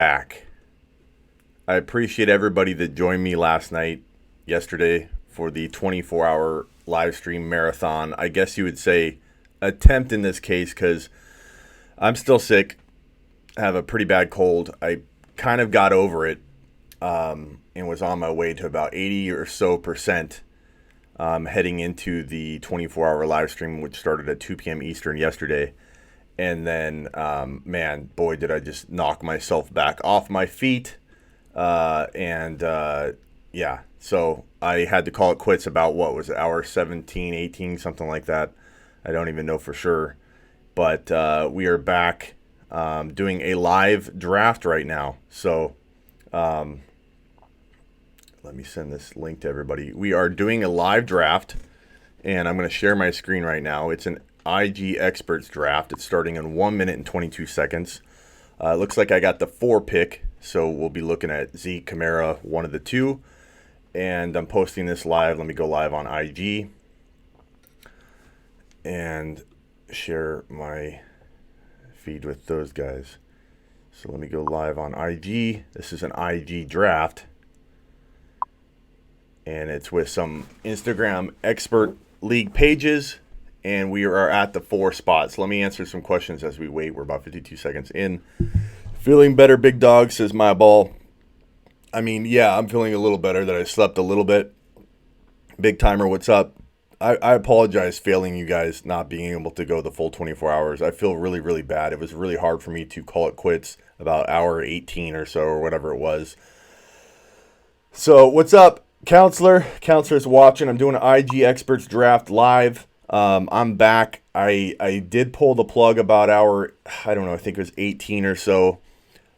Back. I appreciate everybody that joined me yesterday, for the 24-hour live stream marathon. I guess you would say attempt in this case, because I'm still sick. I have a pretty bad cold. I kind of got over it and was on my way to about 80 or so percent heading into the 24-hour live stream, which started at 2 p.m. Eastern yesterday. And then, man, boy, did I just knock myself back off my feet. Yeah, so I had to call it quits about, what was it, hour 17, 18, something like that. I don't even know for sure. But we are back doing a live draft right now. So let me send this link to everybody. We are doing a live draft, and I'm going to share my screen right now. It's an IG Experts draft. It's starting in 1 minute and 22 seconds. It looks like I got the 4 pick, so we'll be looking at Zeke, Kamara, one of the two. And I'm posting this live. Let me go live on IG and share my feed with those guys. So let me go live on IG. This is an IG draft, and it's with some Instagram expert league pages. And we are at the 4 spots. Let me answer some questions as we wait. We're about 52 seconds in. Feeling better, big dog, says my ball. I mean, yeah, I'm feeling a little better that I slept a little bit. Big timer, what's up? I apologize failing you guys not being able to go the full 24 hours. I feel really, really bad. It was really hard for me to call it quits about hour 18 or so, or whatever it was. So what's up, Counselor? Counselor's watching. I'm doing an IG Experts draft live. I'm back. I did pull the plug about hour, I don't know, I think it was 18 or so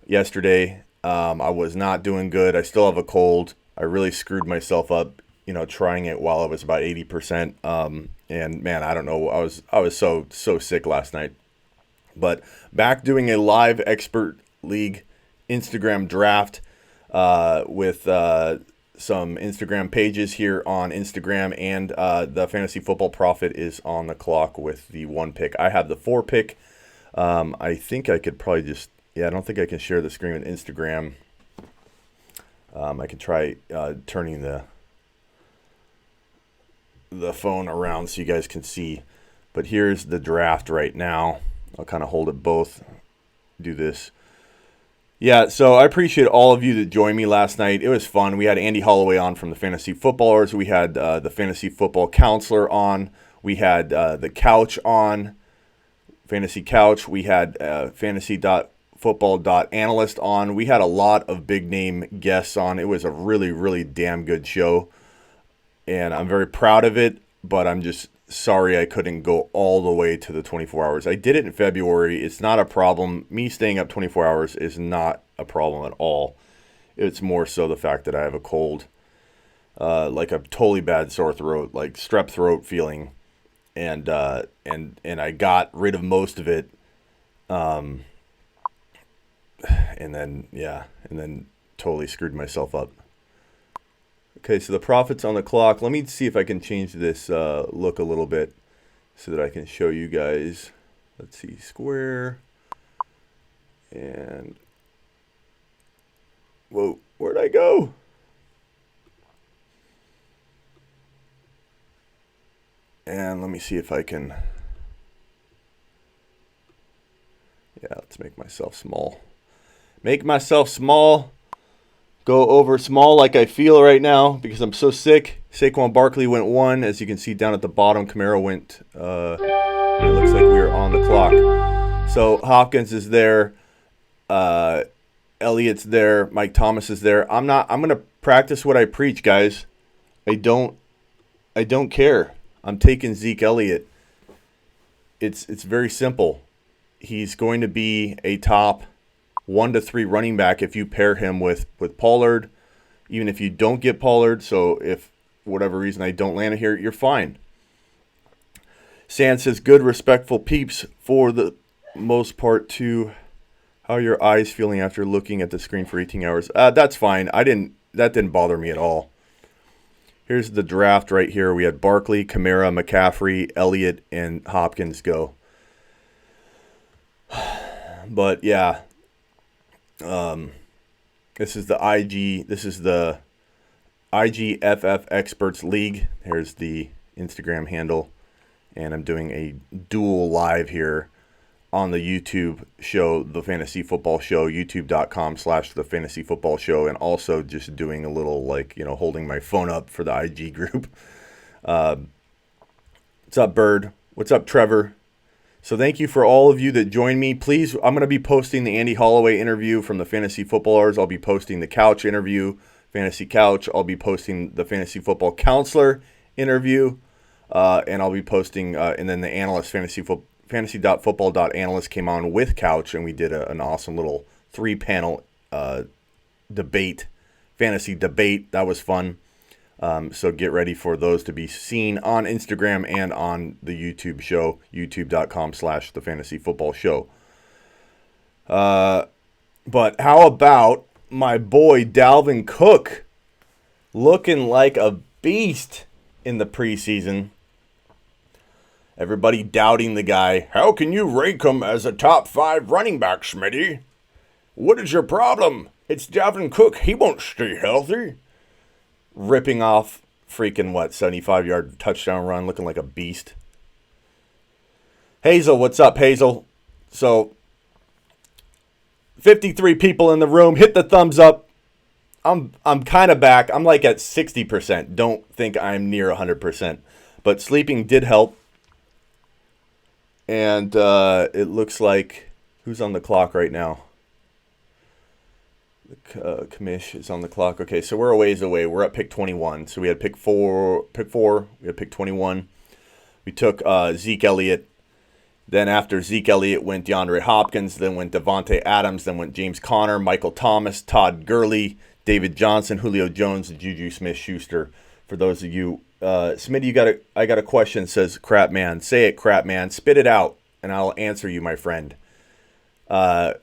yesterday. I was not doing good. I still have a cold. I really screwed myself up, trying it while I was about 80%. And man, I don't know. I was so sick last night. But back doing a live expert league Instagram draft with some Instagram pages here on Instagram, and the Fantasy Football Prophet is on the clock with the 1 pick. I have the 4 pick. I think I could probably I don't think I can share the screen with Instagram. I could try turning the phone around so you guys can see. But here's the draft right now. I'll kind of hold it both. Do this. Yeah, so I appreciate all of you that joined me last night. It was fun. We had Andy Holloway on from the Fantasy Footballers. We had the Fantasy Football Counselor on. We had the Couch on, Fantasy Couch. We had fantasy.football.analyst on. We had a lot of big-name guests on. It was a really, really damn good show, and I'm very proud of it, but I'm just sorry I couldn't go all the way to the 24 hours. I did it in February. It's not a problem. Me staying up 24 hours is not a problem at all. It's more so the fact that I have a cold, like a totally bad sore throat, like strep throat feeling, and I got rid of most of it, and then totally screwed myself up. Okay, so the Prophet's on the clock. Let me see if I can change this look a little bit so that I can show you guys. Let's see, square. And, whoa, where'd I go? And let me see if I can, let's make myself small. Make myself small. Go over small like I feel right now because I'm so sick. Saquon Barkley went 1. As you can see down at the bottom, Kamara went, it looks like we are on the clock. So Hopkins is there. Elliott's there. Mike Thomas is there. I'm going to practice what I preach, guys. I don't care. I'm taking Zeke Elliott. It's very simple. He's going to be a top 1 to 3 running back if you pair him with Pollard. Even if you don't get Pollard, so if whatever reason I don't land it here, you're fine. Sand says, good, respectful peeps for the most part too. How are your eyes feeling after looking at the screen for 18 hours? That's fine. That didn't bother me at all. Here's the draft right here. We had Barkley, Kamara, McCaffrey, Elliott, and Hopkins go. But yeah, This is the IG. This is the IGFF Experts League. Here's the Instagram handle, and I'm doing a dual live here on the YouTube show, The Fantasy Football Show, youtube.com/The Fantasy Football Show, and also just doing a little, holding my phone up for the IG group. What's up, Bird? What's up, Trevor? So thank you for all of you that joined me. Please, I'm going to be posting the Andy Holloway interview from the Fantasy Footballers. I'll be posting the Couch interview, Fantasy Couch. I'll be posting the Fantasy Football Counselor interview, and I'll be posting, and then the analyst, fantasy.football.analyst came on with Couch, and we did an awesome little 3-panel debate, fantasy debate. That was fun. So get ready for those to be seen on Instagram and on the YouTube show, youtube.com/The Fantasy Football Show. But how about my boy Dalvin Cook looking like a beast in the preseason? Everybody doubting the guy. How can you rank him as a top 5 running back, Smitty? What is your problem? It's Dalvin Cook. He won't stay healthy. Ripping off freaking 75-yard touchdown run, looking like a beast. Hazel, what's up, Hazel? So 53 people in the room. Hit the thumbs up. I'm kind of back. I'm like at 60%. Don't think I'm near 100%. But sleeping did help. And it looks like, who's on the clock right now? Commish is on the clock. Okay, so we're a ways away. We're at pick 21. So we had pick four. We had pick 21. We took Zeke Elliott. Then after Zeke Elliott went DeAndre Hopkins. Then went Devontae Adams. Then went James Conner, Michael Thomas, Todd Gurley, David Johnson, Julio Jones, and Juju Smith-Schuster. For those of you, Smitty, I got a question. Says crap man. Say it, crap man. Spit it out, and I'll answer you, my friend. We're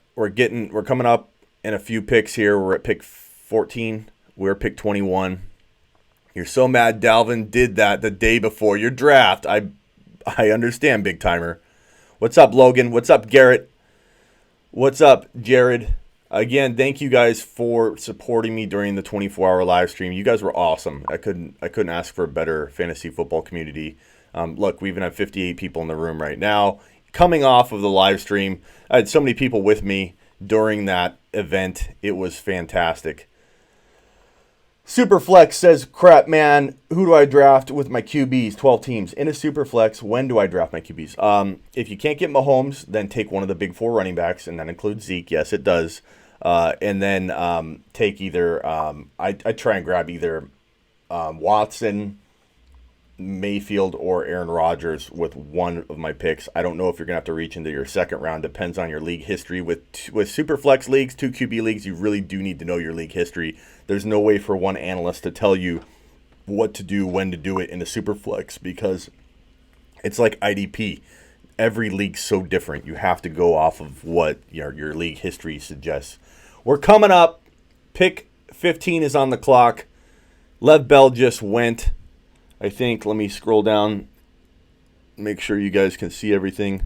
coming up in a few picks here. We're at pick 14. We're pick 21. You're so mad Dalvin did that the day before your draft. I understand, big timer. What's up, Logan? What's up, Garrett? What's up, Jared? Again, thank you guys for supporting me during the 24-hour live stream. You guys were awesome. I couldn't ask for a better fantasy football community. Look, we even have 58 people in the room right now. Coming off of the live stream, I had so many people with me during that event. It was fantastic. Superflex says, crap, man, who do I draft with my QBs? 12 teams. In a Superflex, when do I draft my QBs? If you can't get Mahomes, then take one of the big 4 running backs, and that includes Zeke. Yes, it does. And then take either, I try and grab either Watson, Mayfield, or Aaron Rodgers with one of my picks. I don't know if you're going to have to reach into your second round. Depends on your league history. With Superflex leagues, 2 QB leagues, you really do need to know your league history. There's no way for one analyst to tell you what to do, when to do it in a Superflex, because it's like IDP. Every league's so different. You have to go off of what your league history suggests. We're coming up. Pick 15 is on the clock. Lev Bell just went. I think, let me scroll down, make sure you guys can see everything.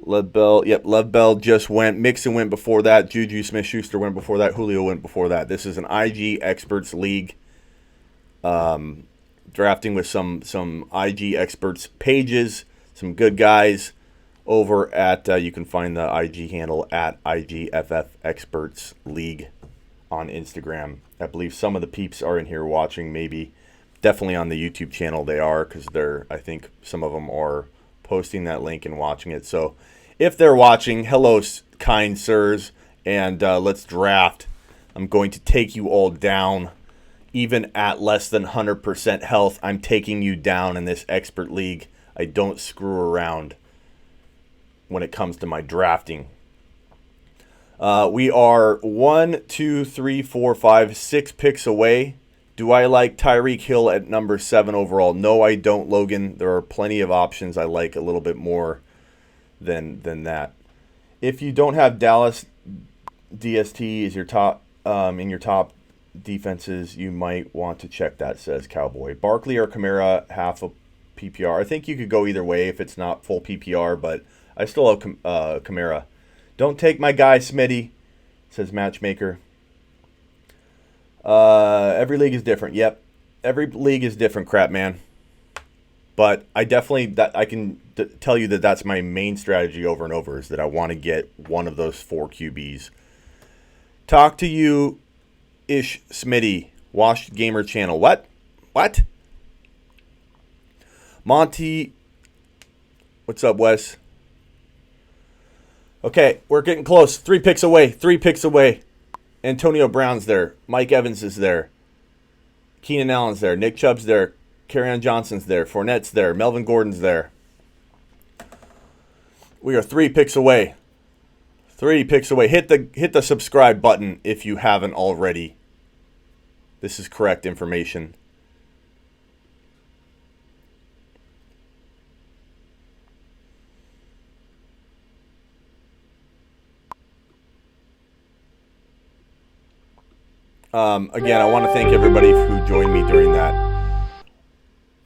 Lev Bell just went. Mixon went before that. Juju Smith-Schuster went before that. Julio went before that. This is an IG Experts League. Drafting with some IG Experts pages, some good guys over at, you can find the IG handle at IGFF Experts League on Instagram. I believe some of the peeps are in here watching, maybe. Definitely on the YouTube channel they are, because I think some of them are posting that link and watching it. So if they're watching, hello, kind sirs, and let's draft. I'm going to take you all down. Even at less than 100% health, I'm taking you down in this expert league. I don't screw around when it comes to my drafting. We are 6 picks away. Do I like Tyreek Hill at number 7 overall? No, I don't, Logan. There are plenty of options I like a little bit more than that. If you don't have Dallas, DST is your top in your top defenses, you might want to check that, says Cowboy. Barkley or Kamara, half a PPR. I think you could go either way if it's not full PPR, but I still have Kamara. Don't take my guy, Smitty. says Matchmaker. Every league is different. Yep. Every league is different, crap man. But I definitely, I can tell you that that's my main strategy over and over, is that I want to get one of those 4 QBs. Talk to you, Ish Smitty. Washed Gamer Channel. What? Monty. What's up, Wes? Okay, we're getting close. 3 picks away. Antonio Brown's there. Mike Evans is there. Keenan Allen's there. Nick Chubb's there. Kerryon Johnson's there. Fournette's there. Melvin Gordon's there. We are 3 picks away. 3 picks away. Hit the subscribe button if you haven't already. This is correct information. Again, I want to thank everybody who joined me during that.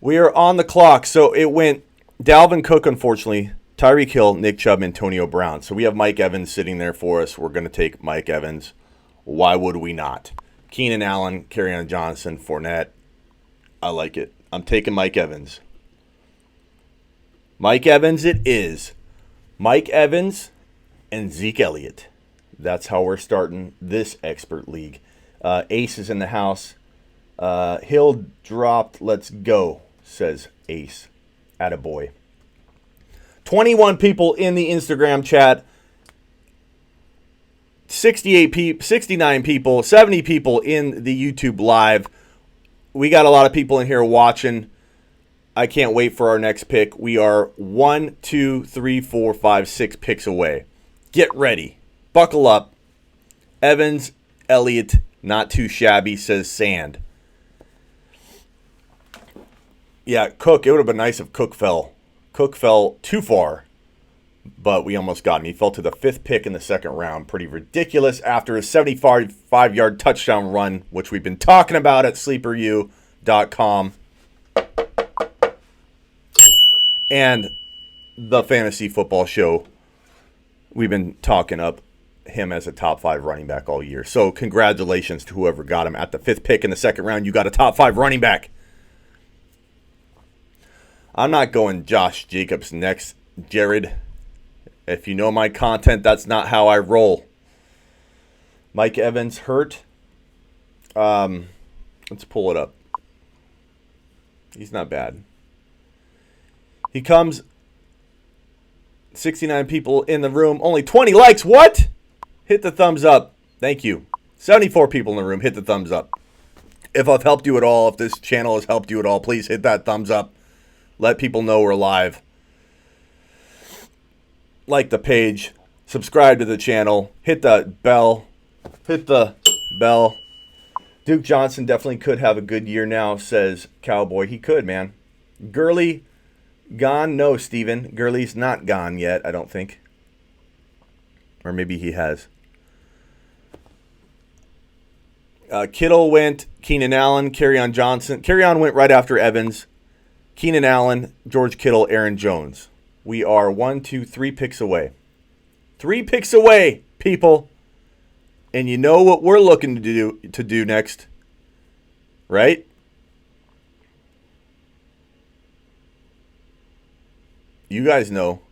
We are on the clock. So it went Dalvin Cook, unfortunately, Tyreek Hill, Nick Chubb, Antonio Brown. So we have Mike Evans sitting there for us. We're going to take Mike Evans. Why would we not? Keenan Allen, Kerryon Johnson, Fournette. I like it. I'm taking Mike Evans. Mike Evans it is. Mike Evans and Zeke Elliott. That's how we're starting this expert league. Ace is in the house. Hill dropped. Let's go, says Ace. Attaboy. 21 people in the Instagram chat. 69 people, 70 people in the YouTube live. We got a lot of people in here watching. I can't wait for our next pick. We are 1, 2, 3, 4, 5, 6 picks away. Get ready. Buckle up. Evans, Elliott, not too shabby, says Sand. Yeah, Cook. It would have been nice if Cook fell. Cook fell too far, but we almost got him. He fell to the 5th pick in the 2nd round. Pretty ridiculous after his 75-yard touchdown run, which we've been talking about at sleeperu.com. And the Fantasy Football Show. We've been talking up him as a top 5 running back all year. So congratulations to whoever got him at the 5th pick in the 2nd round. You got a top 5 running back. I'm not going Josh Jacobs next, Jared. If you know my content, that's not how I roll. Mike Evans hurt. Let's pull it up. He's not bad. He comes. 69 people in the room. Only 20 likes. What? Hit the thumbs up. Thank you. 74 people in the room. Hit the thumbs up. If I've helped you at all, if this channel has helped you at all, please hit that thumbs up. Let people know we're live. Like the page. Subscribe to the channel. Hit the bell. Hit the bell. Duke Johnson definitely could have a good year now, says Cowboy. He could, man. Gurley gone? No, Steven. Gurley's not gone yet, I don't think. Or maybe he has. Kittle went. Keenan Allen. Kerryon Johnson. Kerryon went right after Evans. Keenan Allen, George Kittle, Aaron Jones. We are 1, 2, 3 picks away. 3 picks away, people. And you know what we're looking to do next, right? You guys know.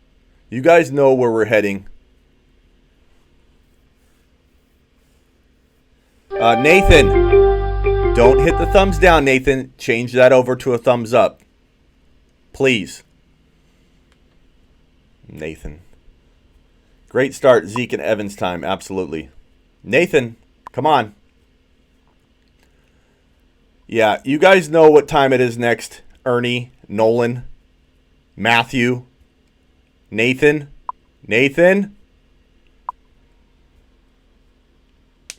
You guys know where we're heading. Nathan, don't hit the thumbs down, Nathan. Change that over to a thumbs up. Please. Nathan. Great start, Zeke and Evans time. Absolutely. Nathan, come on. Yeah, you guys know what time it is next. Ernie, Nolan, Matthew, Nathan.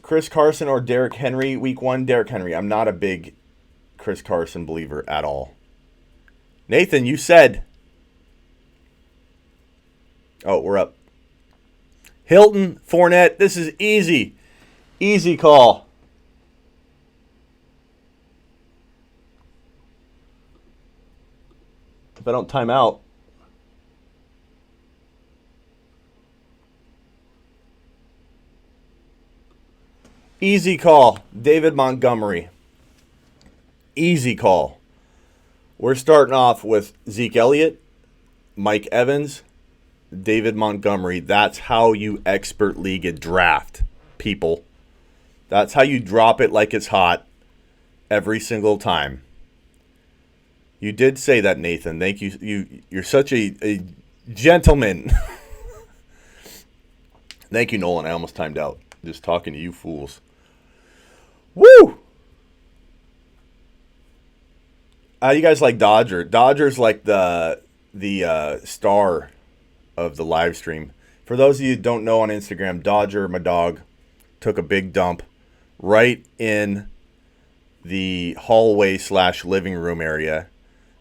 Chris Carson or Derrick Henry, week 1, Derrick Henry. I'm not a big Chris Carson believer at all. Nathan, you said. Oh, we're up. Hilton, Fournette. This is easy. Easy call. If I don't time out. Easy call. David Montgomery. Easy call. We're starting off with Zeke Elliott, Mike Evans, David Montgomery. That's how you expert league a draft, people. That's how you drop it like it's hot every single time. You did say that, Nathan. Thank you. You're such a gentleman. Thank you, Nolan. I almost timed out just talking to you fools. Woo! How do you guys like Dodger? Dodger's like the star of the live stream. For those of you who don't know on Instagram, Dodger, my dog, took a big dump right in the hallway/living room area.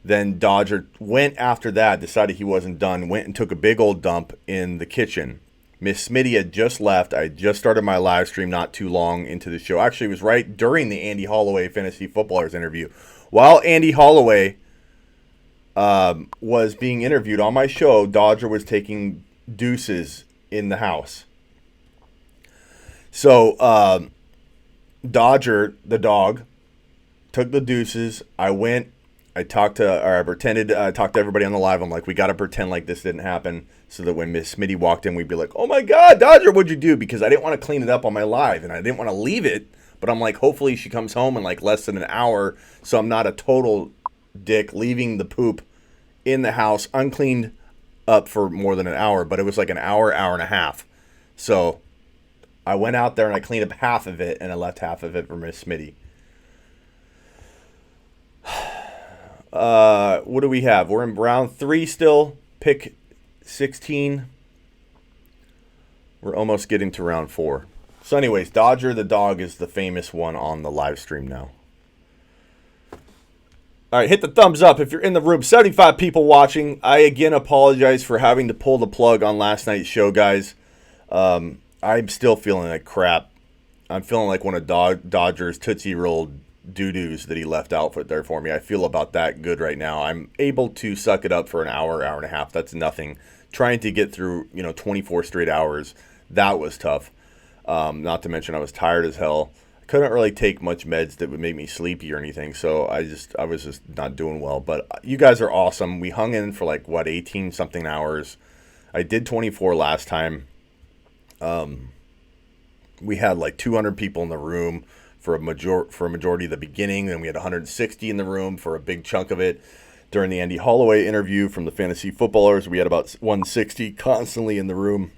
Then Dodger went after that, decided he wasn't done, went and took a big old dump in the kitchen. Miss Smitty had just left. I just started my live stream not too long into the show. Actually, it was right during the Andy Holloway Fantasy Footballers interview. While Andy Holloway was being interviewed on my show, Dodger was taking deuces in the house. So Dodger, the dog, took the deuces. I talked to everybody on the live. I'm like, we got to pretend like this didn't happen so that when Miss Smitty walked in, we'd be like, oh my God, Dodger, what'd you do? Because I didn't want to clean it up on my live and I didn't want to leave it. But I'm like, hopefully she comes home in like less than an hour so I'm not a total dick leaving the poop in the house uncleaned up for more than an hour. But it was like an hour, hour and a half. So I went out there and I cleaned up half of it and I left half of it for Miss Smitty. What do we have? We're in round 3 still. Pick 16. We're almost getting to round 4. So anyways, Dodger the dog is the famous one on the live stream now. All right, hit the thumbs up if you're in the room. 75 people watching. I again apologize for having to pull the plug on last night's show, guys. I'm still feeling like crap. I'm feeling like one of Dodger's Tootsie Roll doo-doos that he left out there for me. I feel about that good right now. I'm able to suck it up for an hour, hour and a half. That's nothing. Trying to get through, 24 straight hours, that was tough. Not to mention I was tired as hell. I couldn't really take much meds that would make me sleepy or anything, so I was just not doing well. But you guys are awesome. We hung in for 18-something hours. I did 24 last time. We had 200 people in the room for a majority of the beginning. Then we had 160 in the room for a big chunk of it. During the Andy Holloway interview from the Fantasy Footballers, we had about 160 constantly in the room.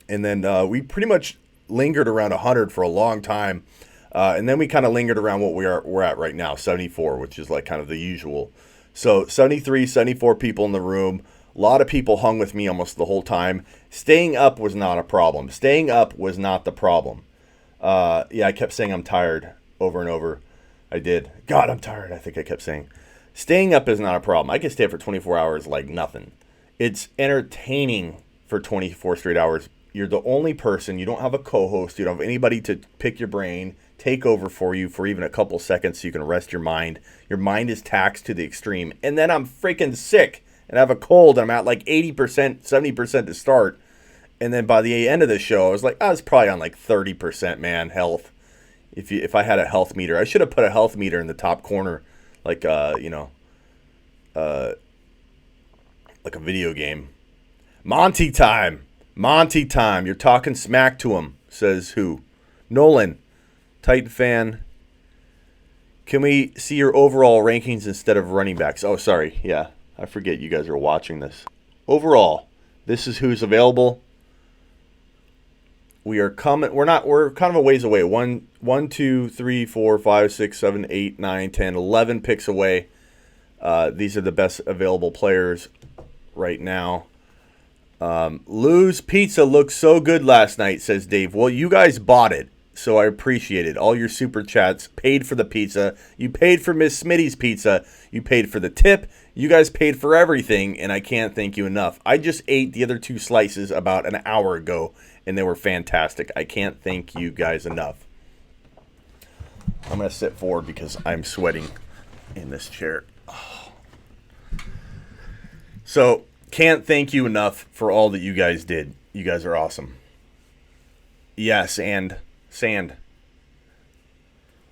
And then we pretty much lingered around 100 for a long time. And then we kind of lingered around what we're at right now, 74, which is kind of the usual. So 73, 74 people in the room. A lot of people hung with me almost the whole time. Staying up was not a problem. Staying up was not the problem. I kept saying I'm tired over and over. I did. God, I'm tired, I think I kept saying. Staying up is not a problem. I can stay up for 24 hours like nothing. It's entertaining for 24 straight hours. You're the only person. You don't have a co-host. You don't have anybody to pick your brain, take over for you for even a couple seconds so you can rest your mind. Your mind is taxed to the extreme. And then I'm freaking sick and I have a cold. I'm at 80%, 70% to start. And then by the end of the show, I was I was probably on 30%, man, health. If I had a health meter, I should have put a health meter in the top corner, like a video game. Monty time. You're talking smack to him, says who? Nolan, Titan fan. Can we see your overall rankings instead of running backs? Oh, sorry. Yeah, I forget you guys are watching this. Overall, this is who's available. We're kind of a ways away. 1, 2, 3, 4, 5, 6, 7, 8, 9, 10, 11 picks away. These are the best available players right now. Lou's Pizza looked so good last night, says Dave. Well, you guys bought it, so I appreciate it. All your super chats paid for the pizza. You paid for Miss Smitty's pizza. You paid for the tip. You guys paid for everything, and I can't thank you enough. I just ate the other 2 slices about an hour ago, and they were fantastic. I can't thank you guys enough. I'm going to sit forward because I'm sweating in this chair. Oh. So, can't thank you enough for all that you guys did. You guys are awesome. Yes, and sand.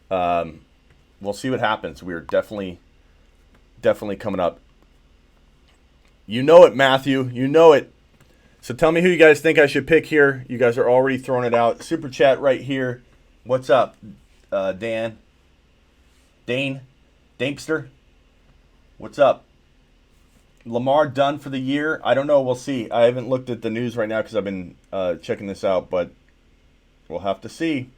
We'll see what happens. We're definitely coming up. You know it, Matthew. You know it. So tell me who you guys think I should pick here. You guys are already throwing it out. Super chat right here. What's up, Dan? Dane? Damepster? What's up? Lamar done for the year? I don't know. We'll see. I haven't looked at the news right now because I've been checking this out, but we'll have to see.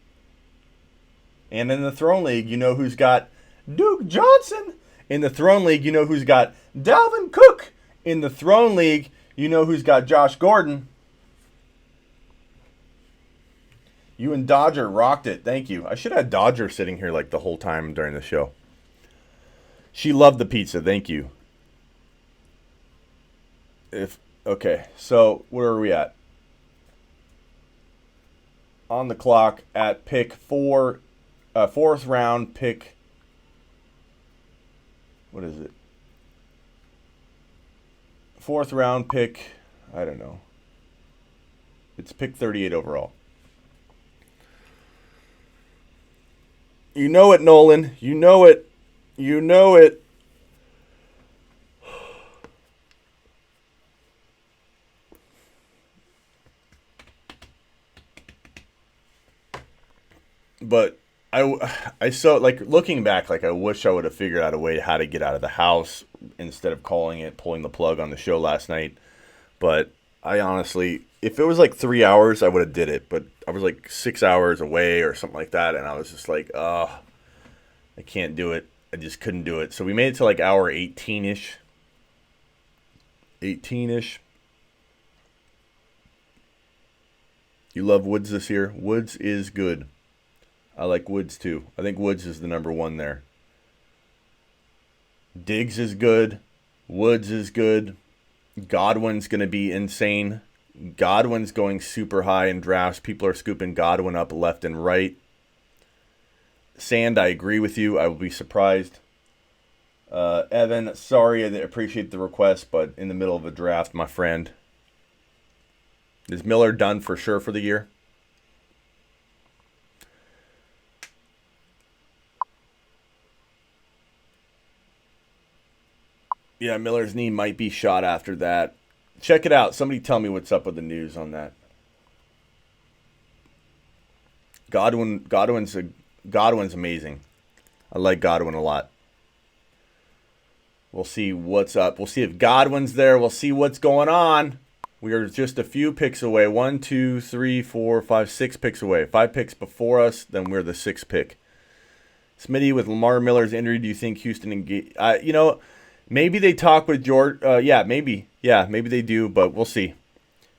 And in the Throne League, you know who's got Duke Johnson. In the Throne League, you know who's got Dalvin Cook. In the Throne League, you know who's got Josh Gordon. You and Dodger rocked it. Thank you. I should have had Dodger sitting here like the whole time during the show. She loved the pizza. Thank you. Okay, so where are we at? On the clock at pick 4, fourth round pick. What is it? Fourth round pick. I don't know. It's pick 38 overall. You know it, Nolan. You know it. You know it. But I so, like, looking back, like, I wish I would have figured out a way how to get out of the house instead of pulling the plug on the show last night. But I honestly, if it was like 3 hours, I would have did it. But I was like 6 hours away or something like that, and I was just like, I can't do it. I just couldn't do it. So we made it to like hour 18-ish. 18-ish. You love Woods this year? Woods is good. I like Woods too. I think Woods is the number one there. Diggs is good. Woods is good. Godwin's going to be insane. Godwin's going super high in drafts. People are scooping Godwin up left and right. Sand, I agree with you. I will be surprised. Evan, sorry, I appreciate the request, but in the middle of a draft, my friend. Is Miller done for sure for the year? Yeah, Miller's knee might be shot after that. Check it out. Somebody tell me what's up with the news on that. Godwin's amazing. I like Godwin a lot. We'll see what's up. We'll see if Godwin's there. We'll see what's going on. We are just a few picks away. 1, 2, 3, 4, 5, 6 picks away. 5 picks before us, then we're the 6th pick. Smitty, with Lamar Miller's injury, do you think Houston engage? Maybe they talk with George. Maybe they do, but we'll see.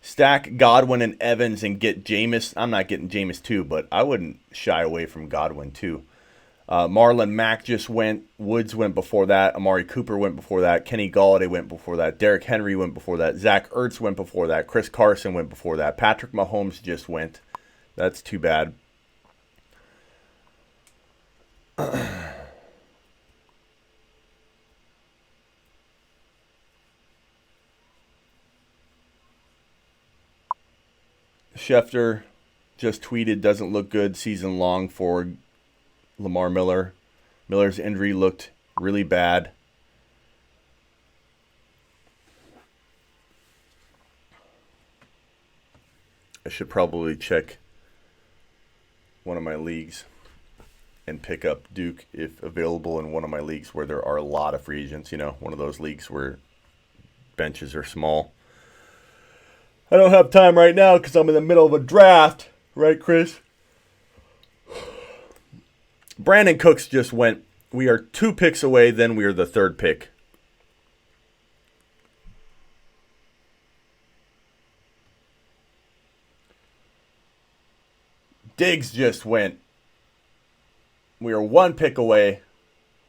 Stack Godwin and Evans and get Jameis. I'm not getting Jameis too, but I wouldn't shy away from Godwin too. Marlon Mack just went. Woods went before that. Amari Cooper went before that. Kenny Golladay went before that. Derrick Henry went before that. Zach Ertz went before that. Chris Carson went before that. Patrick Mahomes just went. That's too bad. Schefter just tweeted, doesn't look good season long for Lamar Miller. Miller's injury looked really bad. I should probably check one of my leagues and pick up Duke if available in one of my leagues where there are a lot of free agents. You know, one of those leagues where benches are small. I don't have time right now because I'm in the middle of a draft. Right, Chris? Brandon Cooks just went. We are 2 picks away, then we are the 3rd pick. Diggs just went. We are 1 pick away.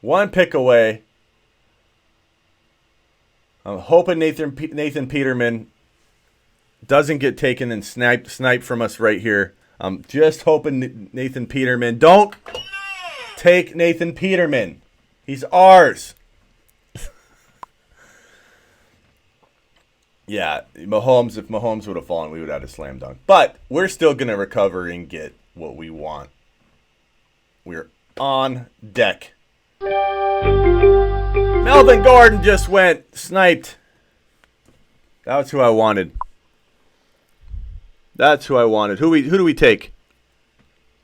1 pick away. I'm hoping Nathan Peterman doesn't get taken and sniped from us right here. I'm just hoping Nathan Peterman. Don't take Nathan Peterman. He's ours. Yeah, Mahomes. If Mahomes would have fallen, we would have had a slam dunk. But we're still going to recover and get what we want. on deck. Melvin Gordon just went sniped. That's who I wanted. That's who I wanted. Who do we take?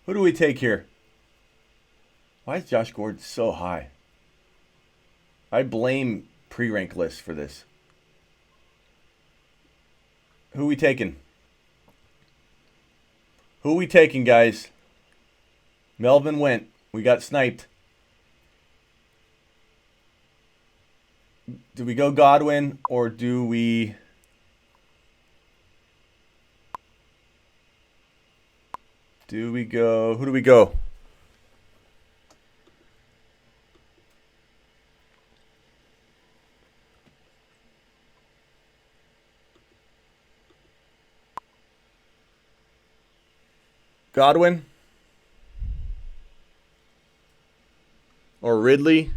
Who do we take here? Why is Josh Gordon so high? I blame pre-rank lists for this. Who we taking? Who we taking, guys? Melvin went. We got sniped. Do we go Godwin or do we... Who do we go? Godwin? Or Ridley?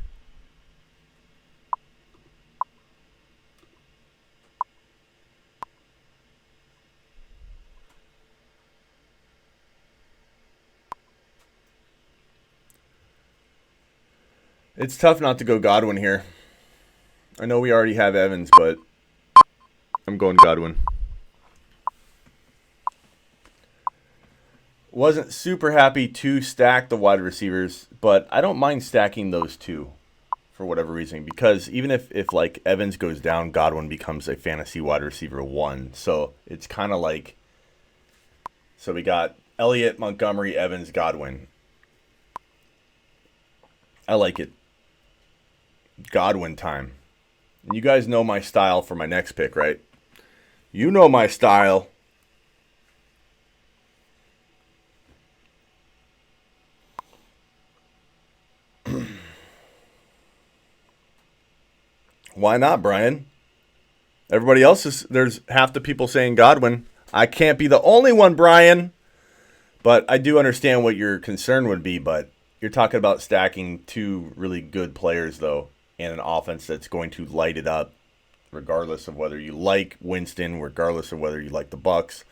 It's tough not to go Godwin here. I know we already have Evans, but I'm going Godwin. Wasn't super happy to stack the wide receivers, but I don't mind stacking those two for whatever reason. Because even if like Evans goes down, Godwin becomes a fantasy wide receiver 1. So it's kind of like, so we got Elliott, Montgomery, Evans, Godwin. I like it. Godwin time. And you guys know my style for my next pick, right? You know my style. Why not, Brian? Everybody else there's half the people saying Godwin. I can't be the only one, Brian. But I do understand what your concern would be, but you're talking about stacking two really good players, though, and an offense that's going to light it up, regardless of whether you like Winston, regardless of whether you like the Bucks,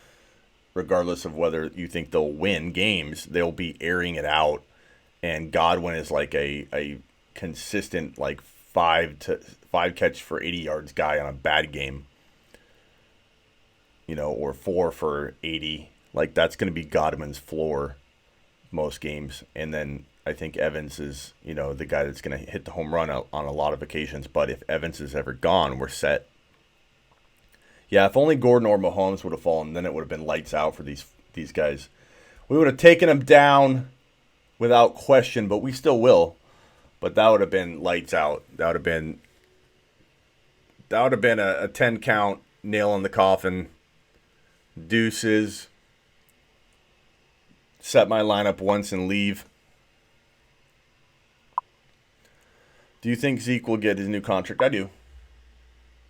regardless of whether you think they'll win games. They'll be airing it out, and Godwin is like a consistent like 5 catch for 80 yards guy on a bad game, or 4 for 80. Like that's going to be Godwin's floor most games, and then I think Evans is, the guy that's going to hit the home run on a lot of occasions. But if Evans is ever gone, we're set. Yeah, if only Gordon or Mahomes would have fallen, then it would have been lights out for these guys. We would have taken them down without question, but we still will. But that would have been lights out. That would have been a 10 count, nail in the coffin, deuces, set my lineup once and leave. Do you think Zeke will get his new contract?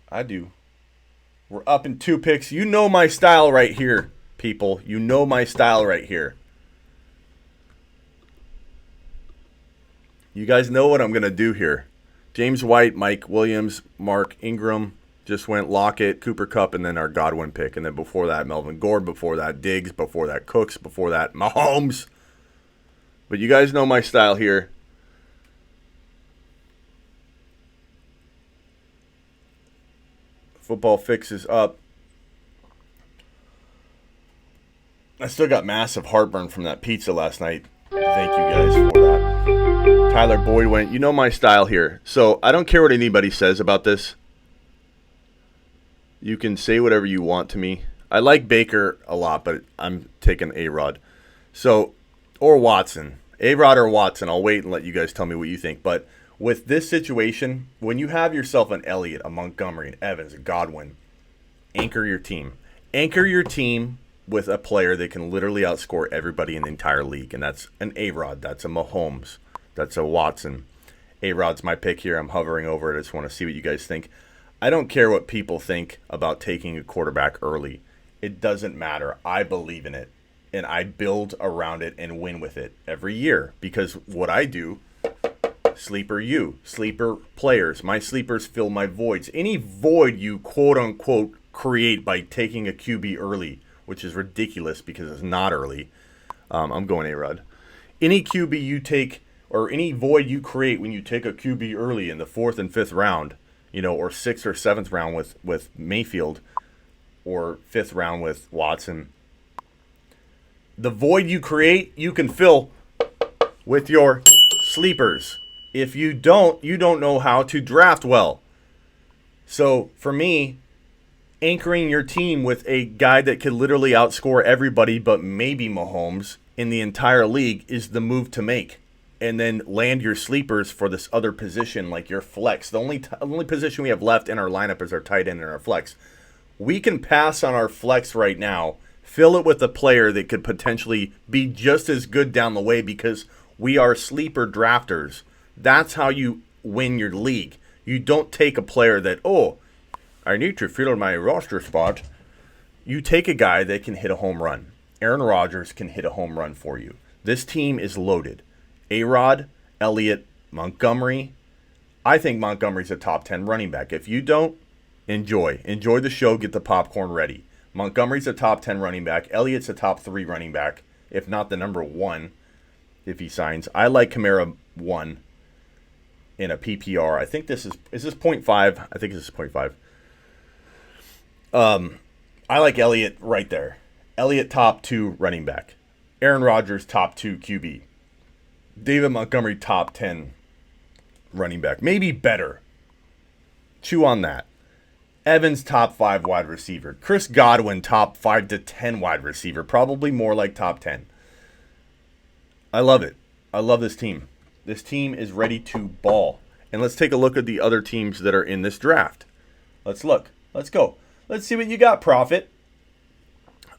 I do. We're up in 2 picks. You know my style right here, people. You know my style right here. You guys know what I'm going to do here. James White, Mike Williams, Mark Ingram just went Lockett, Cooper Kupp, and then our Godwin pick. And then before that, Melvin Gordon. Before that, Diggs. Before that, Cooks. Before that, Mahomes. But you guys know my style here. Football Fix is up. I still got massive heartburn from that pizza last night. Thank you guys for that. Tyler Boyd went, you know my style here. So I don't care what anybody says about this. You can say whatever you want to me. I like Baker a lot, but I'm taking A-Rod. So, or Watson. A-Rod or Watson. I'll wait and let you guys tell me what you think. But with this situation, when you have yourself an Elliott, a Montgomery, an Evans, a Godwin, anchor your team. Anchor your team with a player that can literally outscore everybody in the entire league. And that's an A-Rod. That's a Mahomes. That's a Watson. A-Rod's my pick here. I'm hovering over it. I just want to see what you guys think. I don't care what people think about taking a quarterback early. It doesn't matter. I believe in it. And I build around it and win with it every year. Because what I do, sleeper players. My sleepers fill my voids. Any void you quote-unquote create by taking a QB early, which is ridiculous because it's not early. I'm going A-Rod. Any QB you take or any void you create when you take a QB early in the 4th and 5th round, or 6th or 7th round with Mayfield, or 5th round with Watson. The void you create, you can fill with your sleepers. If you don't know how to draft well. So for me, anchoring your team with a guy that could literally outscore everybody but maybe Mahomes in the entire league is the move to make. And then land your sleepers for this other position like your flex. The only position we have left in our lineup is our tight end and our flex. We can pass on our flex right now, fill it with a player that could potentially be just as good down the way because we are sleeper drafters. That's how you win your league. You don't take a player that, I need to fill my roster spot. You take a guy that can hit a home run. Aaron Rodgers can hit a home run for you. This team is loaded. A-Rod, Elliott, Montgomery. I think Montgomery's a top 10 running back. If you don't, enjoy. Enjoy the show. Get the popcorn ready. Montgomery's a top 10 running back. Elliott's a top 3 running back, if not the number 1 if he signs. I like Kamara 1 in a PPR. I think this is this 0.5? I think this is 0.5. I like Elliott right there. Elliott top 2 running back. Aaron Rodgers top 2 QB. David Montgomery top 10 running back. Maybe better. Chew on that. Evans top 5 wide receiver. Chris Godwin top 5 to 10 wide receiver. Probably more like top 10. I love it. I love this team. This team is ready to ball. And let's take a look at the other teams that are in this draft. Let's look. Let's go. Let's see what you got, Prophet.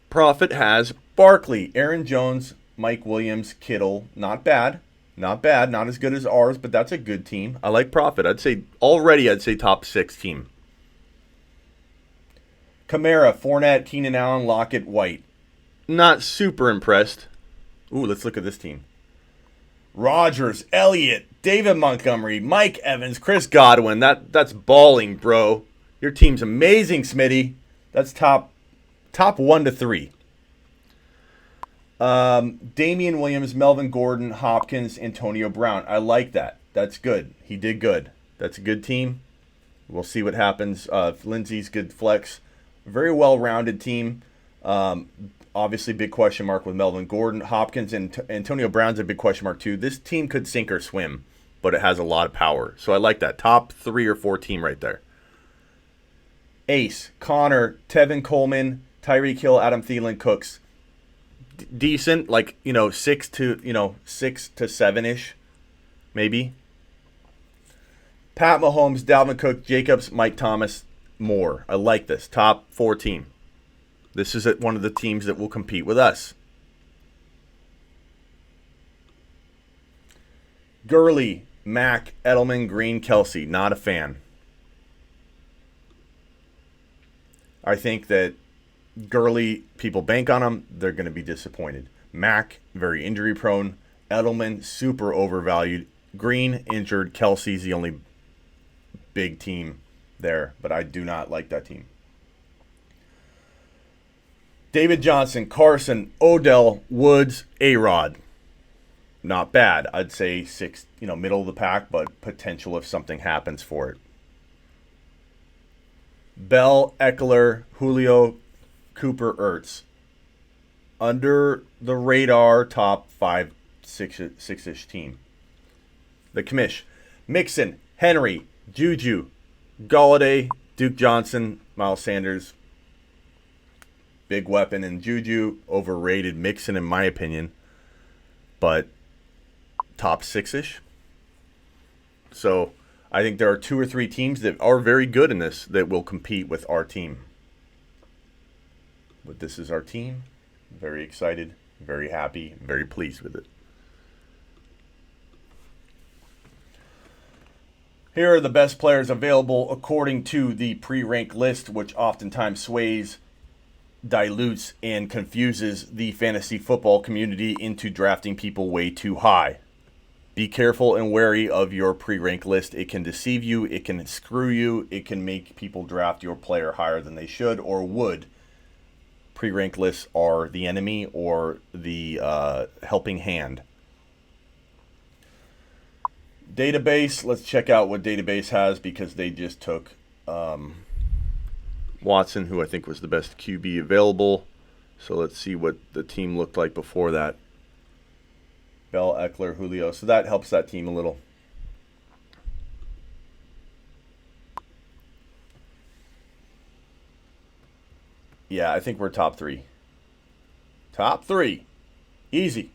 Prophet has Barkley, Aaron Jones, Mike Williams, Kittle. Not bad. Not bad. Not as good as ours, but that's a good team. I like Prophet. I'd say top 6 team. Kamara, Fournette, Keenan Allen, Lockett, White. Not super impressed. Ooh, let's look at this team. Rodgers, Elliott, David Montgomery, Mike Evans, Chris Godwin. That's balling, bro. Your team's amazing, Smitty. That's top 1 to 3. Damien Williams, Melvin Gordon, Hopkins, Antonio Brown. I like that. That's good. He did good. That's a good team. We'll see what happens. Lindsey's good flex. Very well-rounded team. Obviously, big question mark with Melvin Gordon. Hopkins and Antonio Brown's a big question mark, too. This team could sink or swim, but it has a lot of power. So I like that. Top 3 or 4 team right there. Ace, Connor, Tevin Coleman, Tyreek Hill, Adam Thielen, Cooks. Decent, like 6 to 7ish, maybe. Pat Mahomes, Dalvin Cook, Jacobs, Mike Thomas, Moore. I like this top 4 team. This is one of the teams that will compete with us. Gurley, Mack, Edelman, Green, Kelsey. Not a fan. I think that Gurley, people bank on him. They're going to be disappointed. Mack, very injury prone. Edelman, super overvalued. Green, injured. Kelsey's the only big team there, but I do not like that team. David Johnson, Carson, Odell, Woods, A-Rod. Not bad. I'd say 6, middle of the pack, but potential if something happens for it. Bell, Eckler, Julio, Cooper, Ertz. Under the radar, top 5, 6-ish team. The commish. Mixon, Henry, Juju, Galladay, Duke Johnson, Miles Sanders. Big weapon in Juju. Overrated Mixon in my opinion. But top 6-ish. So I think there are 2 or 3 teams that are very good in this that will compete with our team. But this is our team. Very excited, very happy, very pleased with it. Here are the best players available according to the pre-rank list, which oftentimes sways, dilutes, and confuses the fantasy football community into drafting people way too high. Be careful and wary of your pre-rank list. It can deceive you. It can screw you. It can make people draft your player higher than they should or would. Pre-rank lists are the enemy or the helping hand. Database. Let's check out what Database has because they just took Watson, who I think was the best QB available. So let's see what the team looked like before that. Bell, Eckler, Julio. So that helps that team a little. Yeah, I think we're top 3. Top 3. Easy.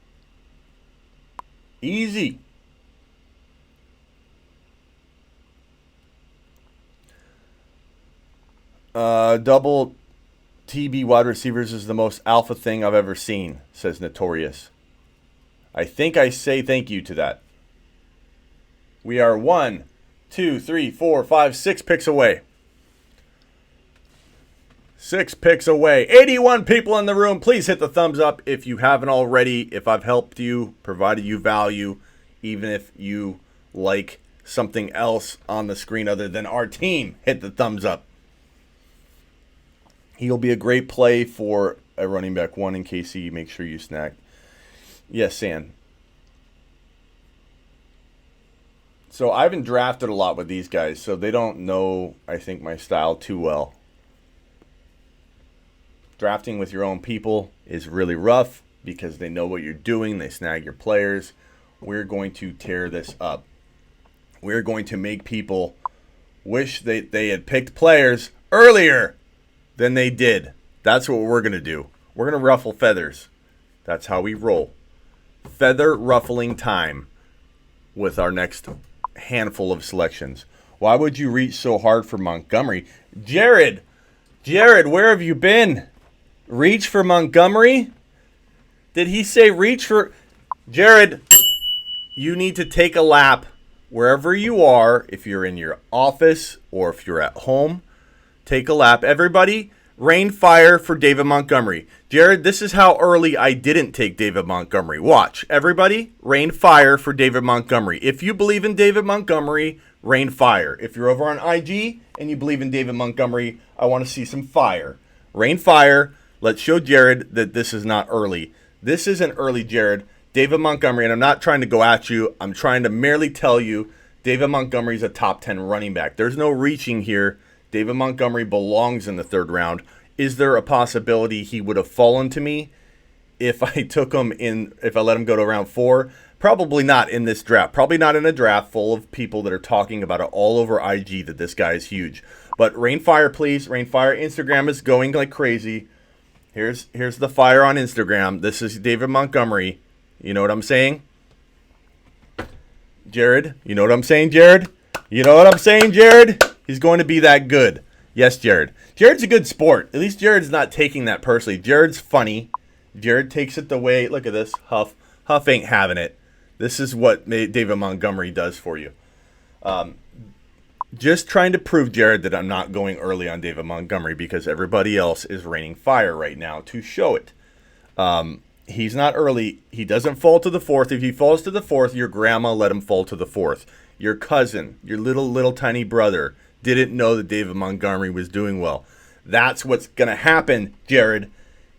Easy. Double TB wide receivers is the most alpha thing I've ever seen, says Notorious. I think I say thank you to that. We are 1, 2, 3, 4, 5, 6 picks away. 6 picks away. 81 people in the room. Please hit the thumbs up if you haven't already. If I've helped you, provided you value, even if you like something else on the screen other than our team, hit the thumbs up. He'll be a great play for a running back 1 in KC. Make sure you snack. Yes, San. So I haven't drafted a lot with these guys, so they don't know, I think, my style too well. Drafting with your own people is really rough because they know what you're doing. They snag your players. We're going to tear this up. We're going to make people wish they had picked players earlier than they did. That's what we're going to do. We're going to ruffle feathers. That's how we roll. Feather ruffling time with our next handful of selections. Why would you reach so hard for Montgomery? Jared, where have you been? Reach for Montgomery? Did he say reach for... Jared, you need to take a lap wherever you are. If you're in your office or if you're at home, take a lap. Everybody, rain fire for David Montgomery. Jared, this is how early I didn't take David Montgomery. Watch. Everybody, rain fire for David Montgomery. If you believe in David Montgomery, rain fire. If you're over on IG and you believe in David Montgomery, I want to see some fire. Rain fire. Let's show Jared that this is not early. This isn't early, Jared. David Montgomery, and I'm not trying to go at you. I'm trying to merely tell you David Montgomery's a top 10 running back. There's no reaching here. David Montgomery belongs in the 3rd round. Is there a possibility he would have fallen to me if I took him in, if I let him go to round 4? Probably not in this draft. Probably not in a draft full of people that are talking about it all over IG that this guy is huge. But rain fire, please. Rain fire. Instagram is going like crazy. Here's the fire on Instagram. This is David Montgomery. You know what I'm saying? Jared, you know what I'm saying, Jared? You know what I'm saying, Jared? He's going to be that good. Yes, Jared. Jared's a good sport. At least Jared's not taking that personally. Jared's funny. Jared takes it the way, look at this, Huff. Huff ain't having it. This is what David Montgomery does for you. Just trying to prove, Jared, that I'm not going early on David Montgomery because everybody else is raining fire right now to show it. He's not early. He doesn't fall to the 4th. If he falls to the 4th, your grandma let him fall to the 4th. Your cousin, your little tiny brother, didn't know that David Montgomery was doing well. That's what's going to happen, Jared.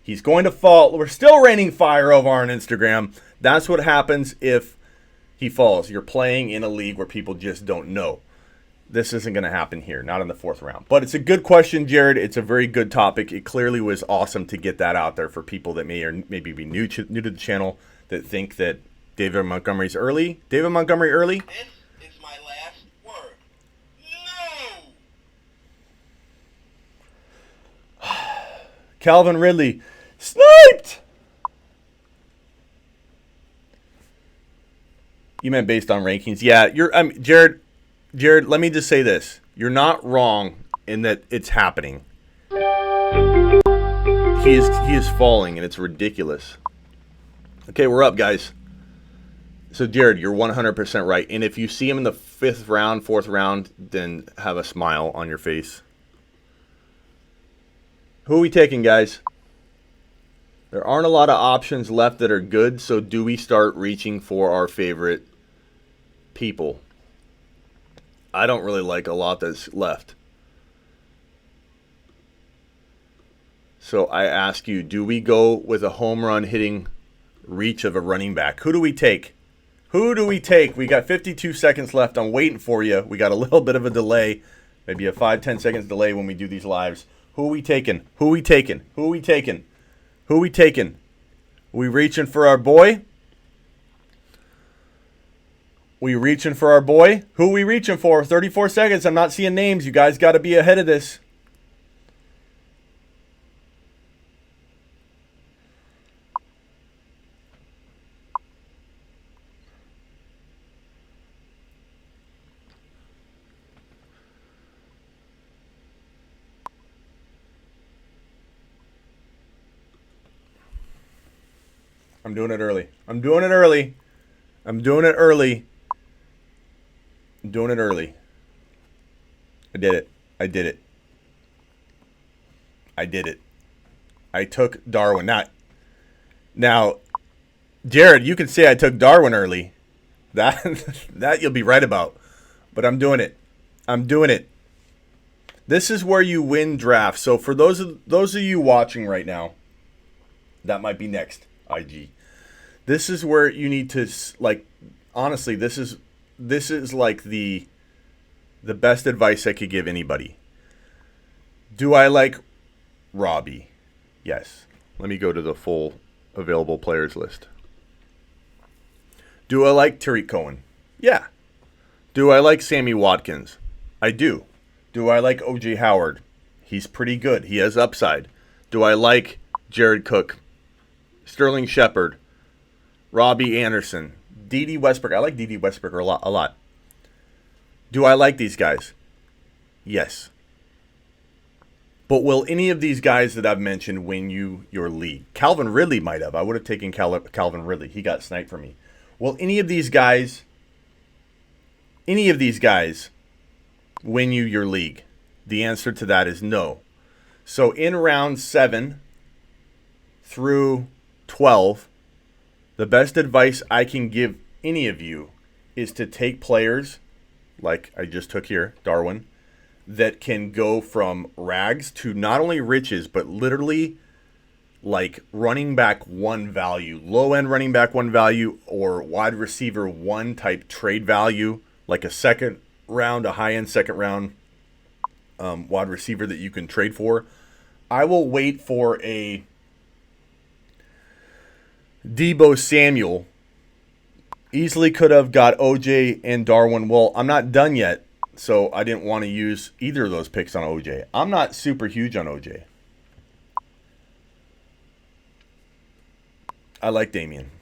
He's going to fall. We're still raining fire over on Instagram. That's what happens if he falls. You're playing in a league where people just don't know. This isn't going to happen here, not in the 4th round. But it's a good question, Jared. It's a very good topic. It clearly was awesome to get that out there for people that may or maybe be new to the channel that think that David Montgomery's early. David Montgomery early? This is my last word. No! Calvin Ridley. Sniped! You meant based on rankings. Yeah, Jared, let me just say this. You're not wrong in that it's happening. He is falling, and it's ridiculous. Okay, we're up, guys. So, Jared, you're 100% right. And if you see him in the 5th round, 4th round, then have a smile on your face. Who are we taking, guys? There aren't a lot of options left that are good, so do we start reaching for our favorite people? I don't really like a lot that's left. So I ask you, do we go with a home run hitting reach of a running back? Who do we take? Who do we take? We got 52 seconds left. I'm waiting for you. We got a little bit of a delay, maybe a 5-10 seconds delay when we do these lives. Who are we taking? Who are we taking? Who are we taking? Who are we taking? We reaching for our boy? We reaching for our boy? Who are we reaching for? 34 seconds. I'm not seeing names. You guys got to be ahead of this. I'm doing it early. I'm doing it early. I'm doing it early. I'm doing it early. I did it. I did it. I did it. I took Darwin. Now, Jared, you can say I took Darwin early. That you'll be right about. But I'm doing it. I'm doing it. This is where you win drafts. So for those of you watching right now, that might be next. IG. This is where you need to, like, honestly, this is like the best advice I could give anybody. Do I like Robbie? Yes. Let me go to the full available players list. Do I like Tariq Cohen? Yeah. Do I like Sammy Watkins? I do. Do I like O.J. Howard? He's pretty good. He has upside. Do I like Jared Cook? Sterling Shepard, Robbie Anderson, D.D. Westbrook. I like D.D. Westbrook a lot. Do I like these guys? Yes. But will any of these guys that I've mentioned win you your league? Calvin Ridley might have. I would have taken Calvin Ridley. He got sniped for me. Will any of these guys win you your league? The answer to that is no. So in round 7 through 12, the best advice I can give any of you is to take players like I just took here, Darwin, that can go from rags to not only riches, but literally like running back 1 value, low end running back 1 value, or wide receiver 1 type trade value, like a second round, a high end second round wide receiver that you can trade for. I will wait for a Deebo Samuel. Easily could have got OJ and Darwin. Well, I'm not done yet, so I didn't want to use either of those picks on OJ. I'm not super huge on OJ. I like Damien.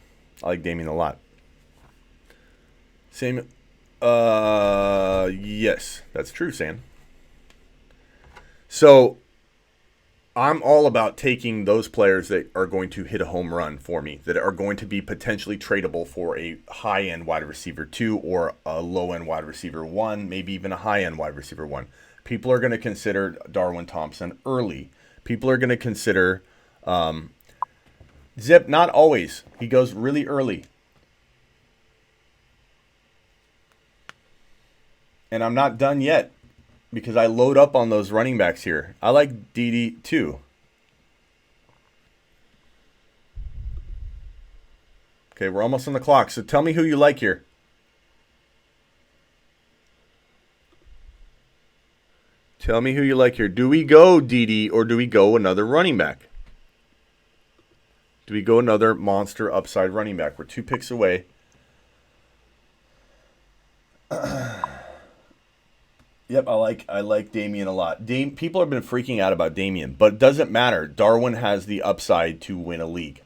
I like Damien a lot. Same. Yes, that's true, Sam. So I'm all about taking those players that are going to hit a home run for me, that are going to be potentially tradable for a high-end wide receiver 2 or a low-end wide receiver 1, maybe even a high-end wide receiver 1. People are going to consider Darwin Thompson early. People are going to consider Zip, not always. He goes really early. And I'm not done yet, because I load up on those running backs here. I like DD too. Okay, we're almost on the clock, so tell me who you like here. Tell me who you like here. Do we go DD or do we go another running back? Do we go another monster upside running back? We're 2 picks away. Yep, I like Damien a lot. People have been freaking out about Damien, but it doesn't matter. Darwin has the upside to win a league.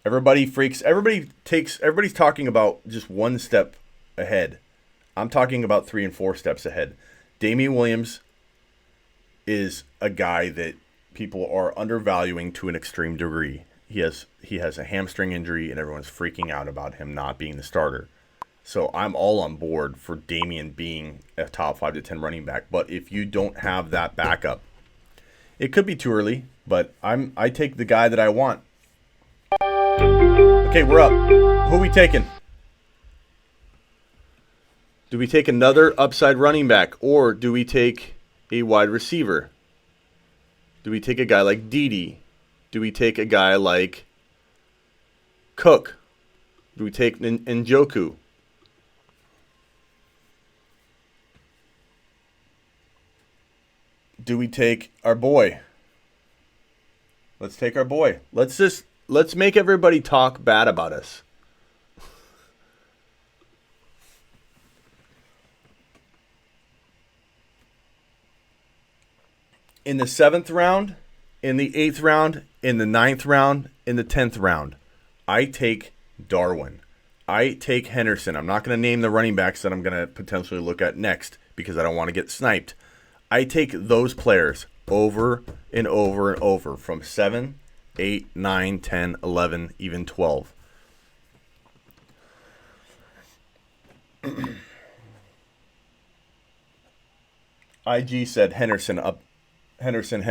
Everybody's talking about just 1 step ahead. I'm talking about 3 and 4 steps ahead. Damien Williams is a guy that people are undervaluing to an extreme degree. He has a hamstring injury, and everyone's freaking out about him not being the starter. So I'm all on board for Damien being a top 5 to 10 running back. But if you don't have that backup, it could be too early. But I take the guy that I want. Okay, we're up. Who are we taking? Do we take another upside running back, or do we take a wide receiver? Do we take a guy like Dede? Do we take a guy like Cook? Do we take Njoku? Do we take our boy? Let's take our boy. Let's make everybody talk bad about us. In the 7th round, in the 8th round, in the 9th round, in the 10th round, I take Darwin. I take Henderson. I'm not going to name the running backs that I'm going to potentially look at next because I don't want to get sniped. I take those players over and over and over from 7, 8, 9, 10, 11, even 12. IG said Henderson up. Henderson.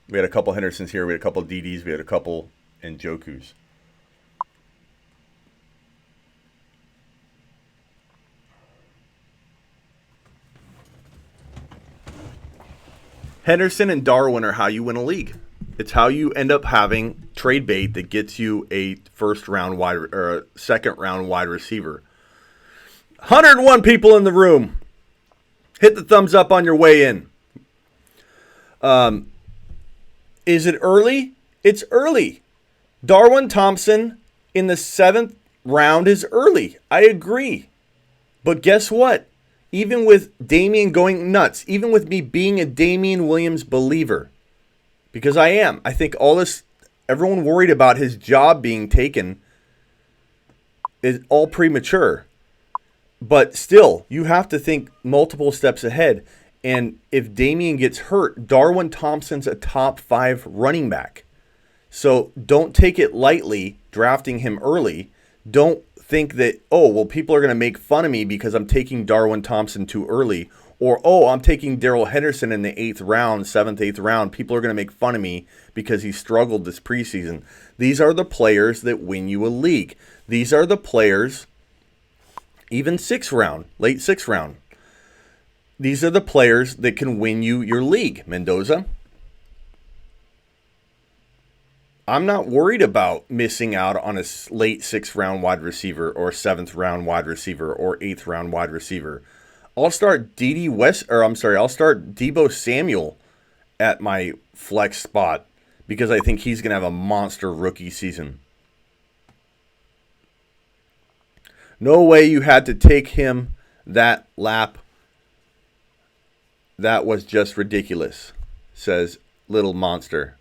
We had a couple Hendersons here. We had a couple DDs. We had a couple Njokus. Henderson and Darwin are how you win a league. It's how you end up having trade bait that gets you a second round wide receiver. 101 people in the room. Hit the thumbs up on your way in. Is it early? It's early. Darwin Thompson in the 7th round is early. I agree. But guess what? Even with Damien going nuts, even with me being a Damien Williams believer, because I am, I think everyone worried about his job being taken is all premature. But still, you have to think multiple steps ahead. And if Damien gets hurt, Darwin Thompson's a top 5 running back. So don't take it lightly drafting him early. Don't think that, people are going to make fun of me because I'm taking Darwin Thompson too early. Or, I'm taking Darrell Henderson in the 8th round, 7th, 8th round. People are going to make fun of me because he struggled this preseason. These are the players that win you a league. These are the players... Even 6th round, late 6th round. These are the players that can win you your league, Mendoza. I'm not worried about missing out on a late 6th round wide receiver or 7th round wide receiver or 8th round wide receiver. I'll start I'll start Deebo Samuel at my flex spot because I think he's going to have a monster rookie season. No way you had to take him that lap. That was just ridiculous, says Little Monster.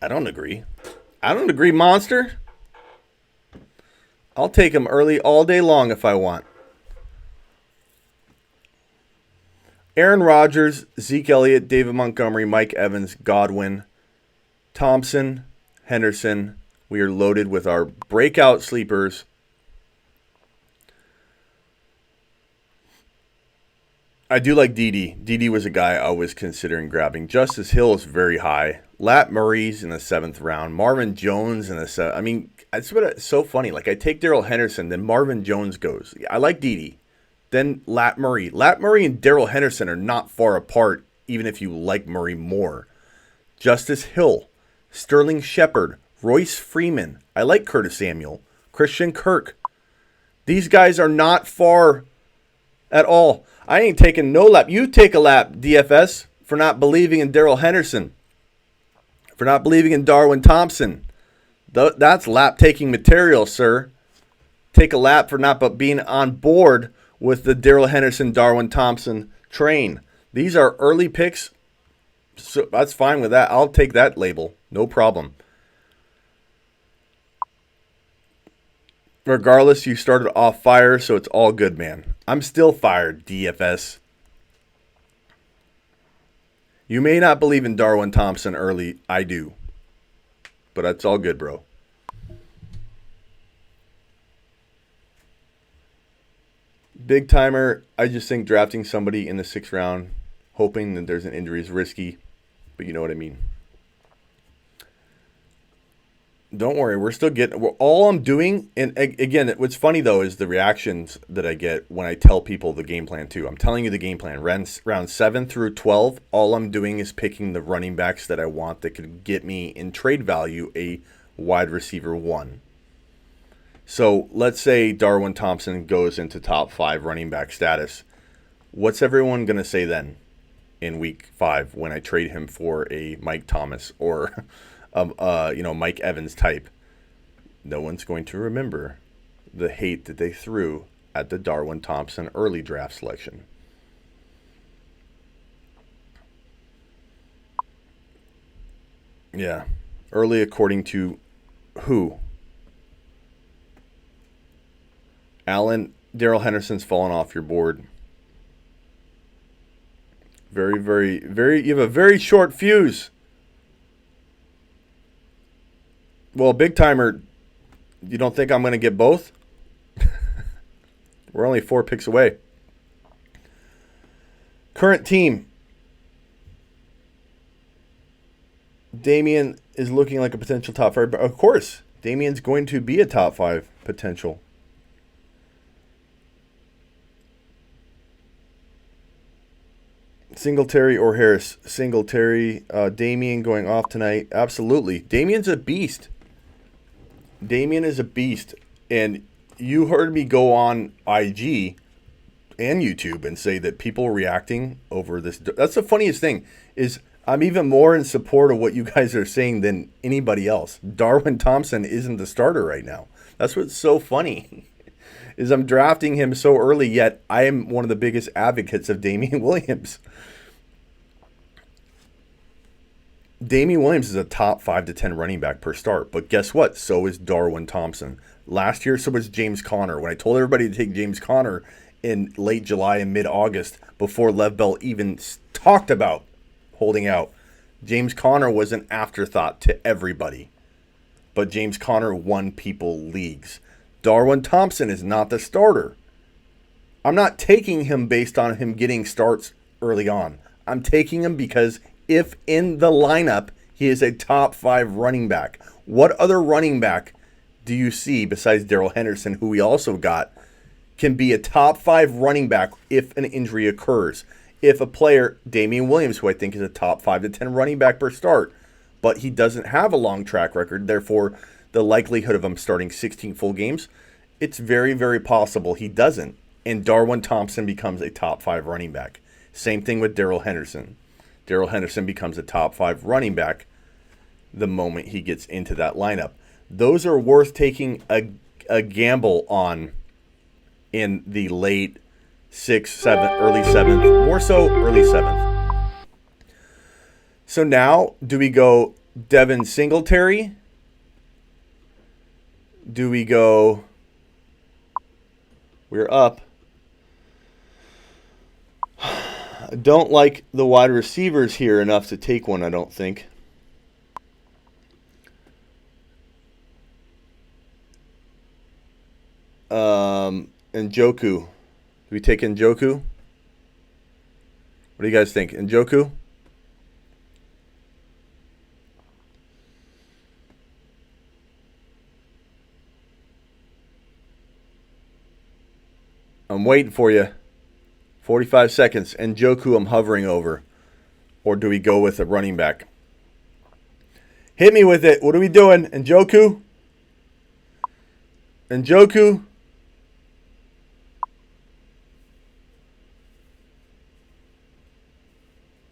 I don't agree. Monster. I'll take him early all day long if I want. Aaron Rodgers, Zeke Elliott, David Montgomery, Mike Evans, Godwin, Thompson, Henderson. We are loaded with our breakout sleepers. I do like Dede. Dede was a guy I was considering grabbing. Justice Hill is very high. Lat Murray's in the 7th round. Marvin Jones in the 7th. I mean, it's so funny. Like, I take Darrell Henderson, then Marvin Jones goes. I like Dede. Then Lat Murray. Lat Murray and Darrell Henderson are not far apart, even if you like Murray more. Justice Hill. Sterling Shepard, Royce Freeman. I like Curtis Samuel, Christian Kirk. These guys are not far at all. I ain't taking no lap. You take a lap, DFS, for not believing in Darrell Henderson, for not believing in Darwin Thompson. That's lap-taking material, sir. Take a lap for not being on board with the Darrell Henderson, Darwin Thompson train. These are early picks. So that's fine with that. I'll take that label. No problem. Regardless, you started off fire, so it's all good, man. I'm still fired, DFS. You may not believe in Darwin Thompson early. I do. But it's all good, bro. Big timer. I just think drafting somebody in the 6th round, hoping that there's an injury is risky. But you know what I mean. Don't worry, we're still getting. All I'm doing, and again, what's funny though is the reactions that I get when I tell people the game plan too. I'm telling you the game plan. Round 7 through 12, all I'm doing is picking the running backs that I want that could get me in trade value a wide receiver 1. So let's say Darwin Thompson goes into top 5 running back status. What's everyone gonna say then in week 5 when I trade him for a Mike Thomas or Mike Evans type? No one's going to remember the hate that they threw at the Darwin Thompson early draft selection. Yeah. Early according to who? Alan, Darrell Henderson's fallen off your board. Very, very, very, you have a very short fuse. Well, big timer, you don't think I'm going to get both? We're only 4 picks away. Current team. Damien is looking like a potential top 5. Of course, Damien's going to be a top 5 potential. Singletary or Harris? Singletary. Damien going off tonight. Absolutely. Damien's a beast. Damien is a beast. And you heard me go on IG and YouTube and say that people reacting over this. That's the funniest thing is I'm even more in support of what you guys are saying than anybody else. Darwin Thompson isn't the starter right now. That's what's so funny is I'm drafting him so early, yet I am one of the biggest advocates of Damien Williams. Damien Williams is a top 5 to 10 running back per start. But guess what? So is Darwin Thompson. Last year, so was James Conner. When I told everybody to take James Conner in late July and mid-August before Lev Bell even talked about holding out, James Conner was an afterthought to everybody. But James Conner won people leagues. Darwin Thompson is not the starter. I'm not taking him based on him getting starts early on. I'm taking him because if in the lineup he is a top 5 running back, what other running back do you see besides Darrell Henderson, who we also got, can be a top 5 running back if an injury occurs? If a player, Damien Williams, who I think is a top 5 to 10 running back per start, but he doesn't have a long track record, therefore the likelihood of him starting 16 full games, it's very, very possible he doesn't. And Darwin Thompson becomes a top 5 running back. Same thing with Darrell Henderson. Darrell Henderson becomes a top 5 running back the moment he gets into that lineup. Those are worth taking a gamble on in the late 6th, 7th, early 7th, more so early 7th. So now, do we go Devin Singletary? Do we go... We're up. I don't like the wide receivers here enough to take one, I don't think. Njoku. Do we take Njoku? What do you guys think? Njoku? I'm waiting for you. 45 seconds. Njoku I'm hovering over. Or do we go with a running back? Hit me with it. What are we doing? Njoku? Njoku?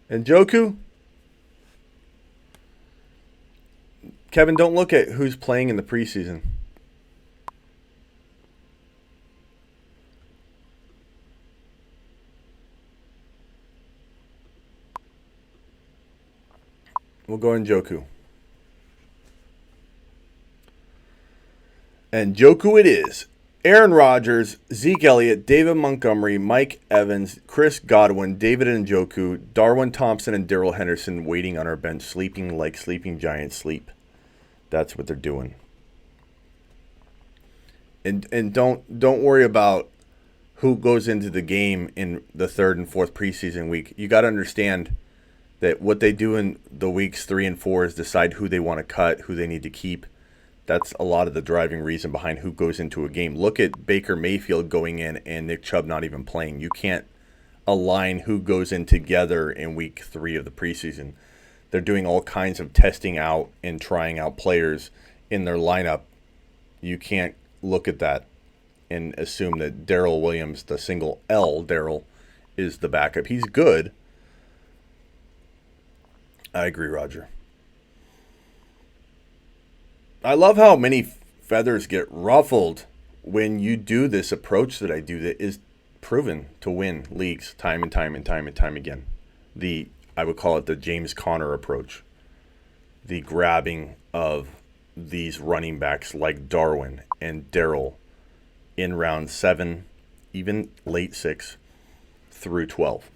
Njoku? Kevin, don't look at who's playing in the preseason. We'll go Njoku. Njoku it is. Aaron Rodgers, Zeke Elliott, David Montgomery, Mike Evans, Chris Godwin, David Njoku, Darwin Thompson, and Darrell Henderson waiting on our bench, sleeping like sleeping giants sleep. That's what they're doing. And don't worry about who goes into the game in the 3rd and 4th preseason week. You got to understand that what they do in the weeks 3 and 4 is decide who they want to cut, who they need to keep. That's a lot of the driving reason behind who goes into a game. Look at Baker Mayfield going in and Nick Chubb not even playing. You can't align who goes in together in week 3 of the preseason. They're doing all kinds of testing out and trying out players in their lineup. You can't look at that and assume that Darrell Williams, the single L Darrell, is the backup. He's good. I agree, Roger. I love how many feathers get ruffled when you do this approach that I do that is proven to win leagues time and time and time and time again. I would call it the James Conner approach. The grabbing of these running backs like Darwin and Darrell in round 7, even late 6 through 12.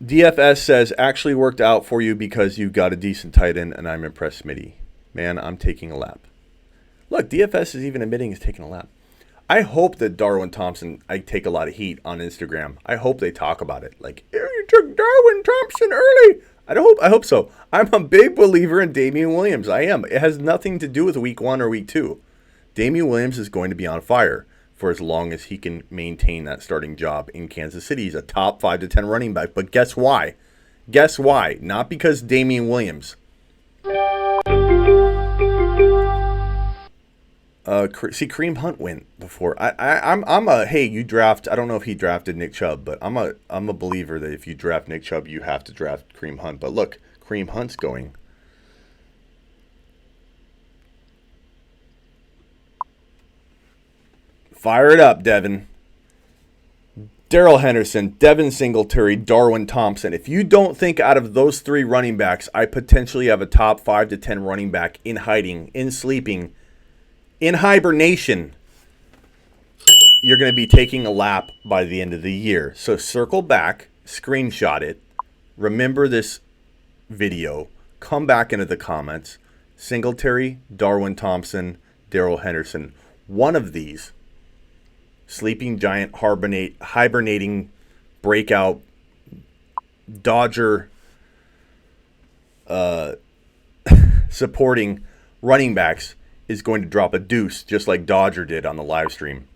DFS says, actually worked out for you because you got a decent tight end, and I'm impressed, Smitty. Man, I'm taking a lap. Look, DFS is even admitting he's taking a lap. I hope that Darwin Thompson, I take a lot of heat on Instagram. I hope they talk about it. Like, you took Darwin Thompson early. I hope so. I'm a big believer in Damien Williams. I am. It has nothing to do with week 1 or week 2. Damien Williams is going to be on fire for as long as he can maintain that starting job in Kansas City. He's a top 5 to 10 running back. But guess why? Guess why? Not because Damien Williams. See, Kareem Hunt went before. I'm a hey, you draft. I don't know if he drafted Nick Chubb, but I'm a believer that if you draft Nick Chubb, you have to draft Kareem Hunt. But look, Kareem Hunt's going. Fire it up, Devin. Darrell Henderson, Devin Singletary, Darwin Thompson. If you don't think out of those 3 running backs, I potentially have a top 5 to 10 running back in hiding, in sleeping, in hibernation, you're going to be taking a lap by the end of the year. So circle back, screenshot it, remember this video, come back into the comments. Singletary, Darwin Thompson, Darrell Henderson. One of these, sleeping giant, hibernating, breakout, Dodger supporting running backs is going to drop a deuce just like Dodger did on the live stream.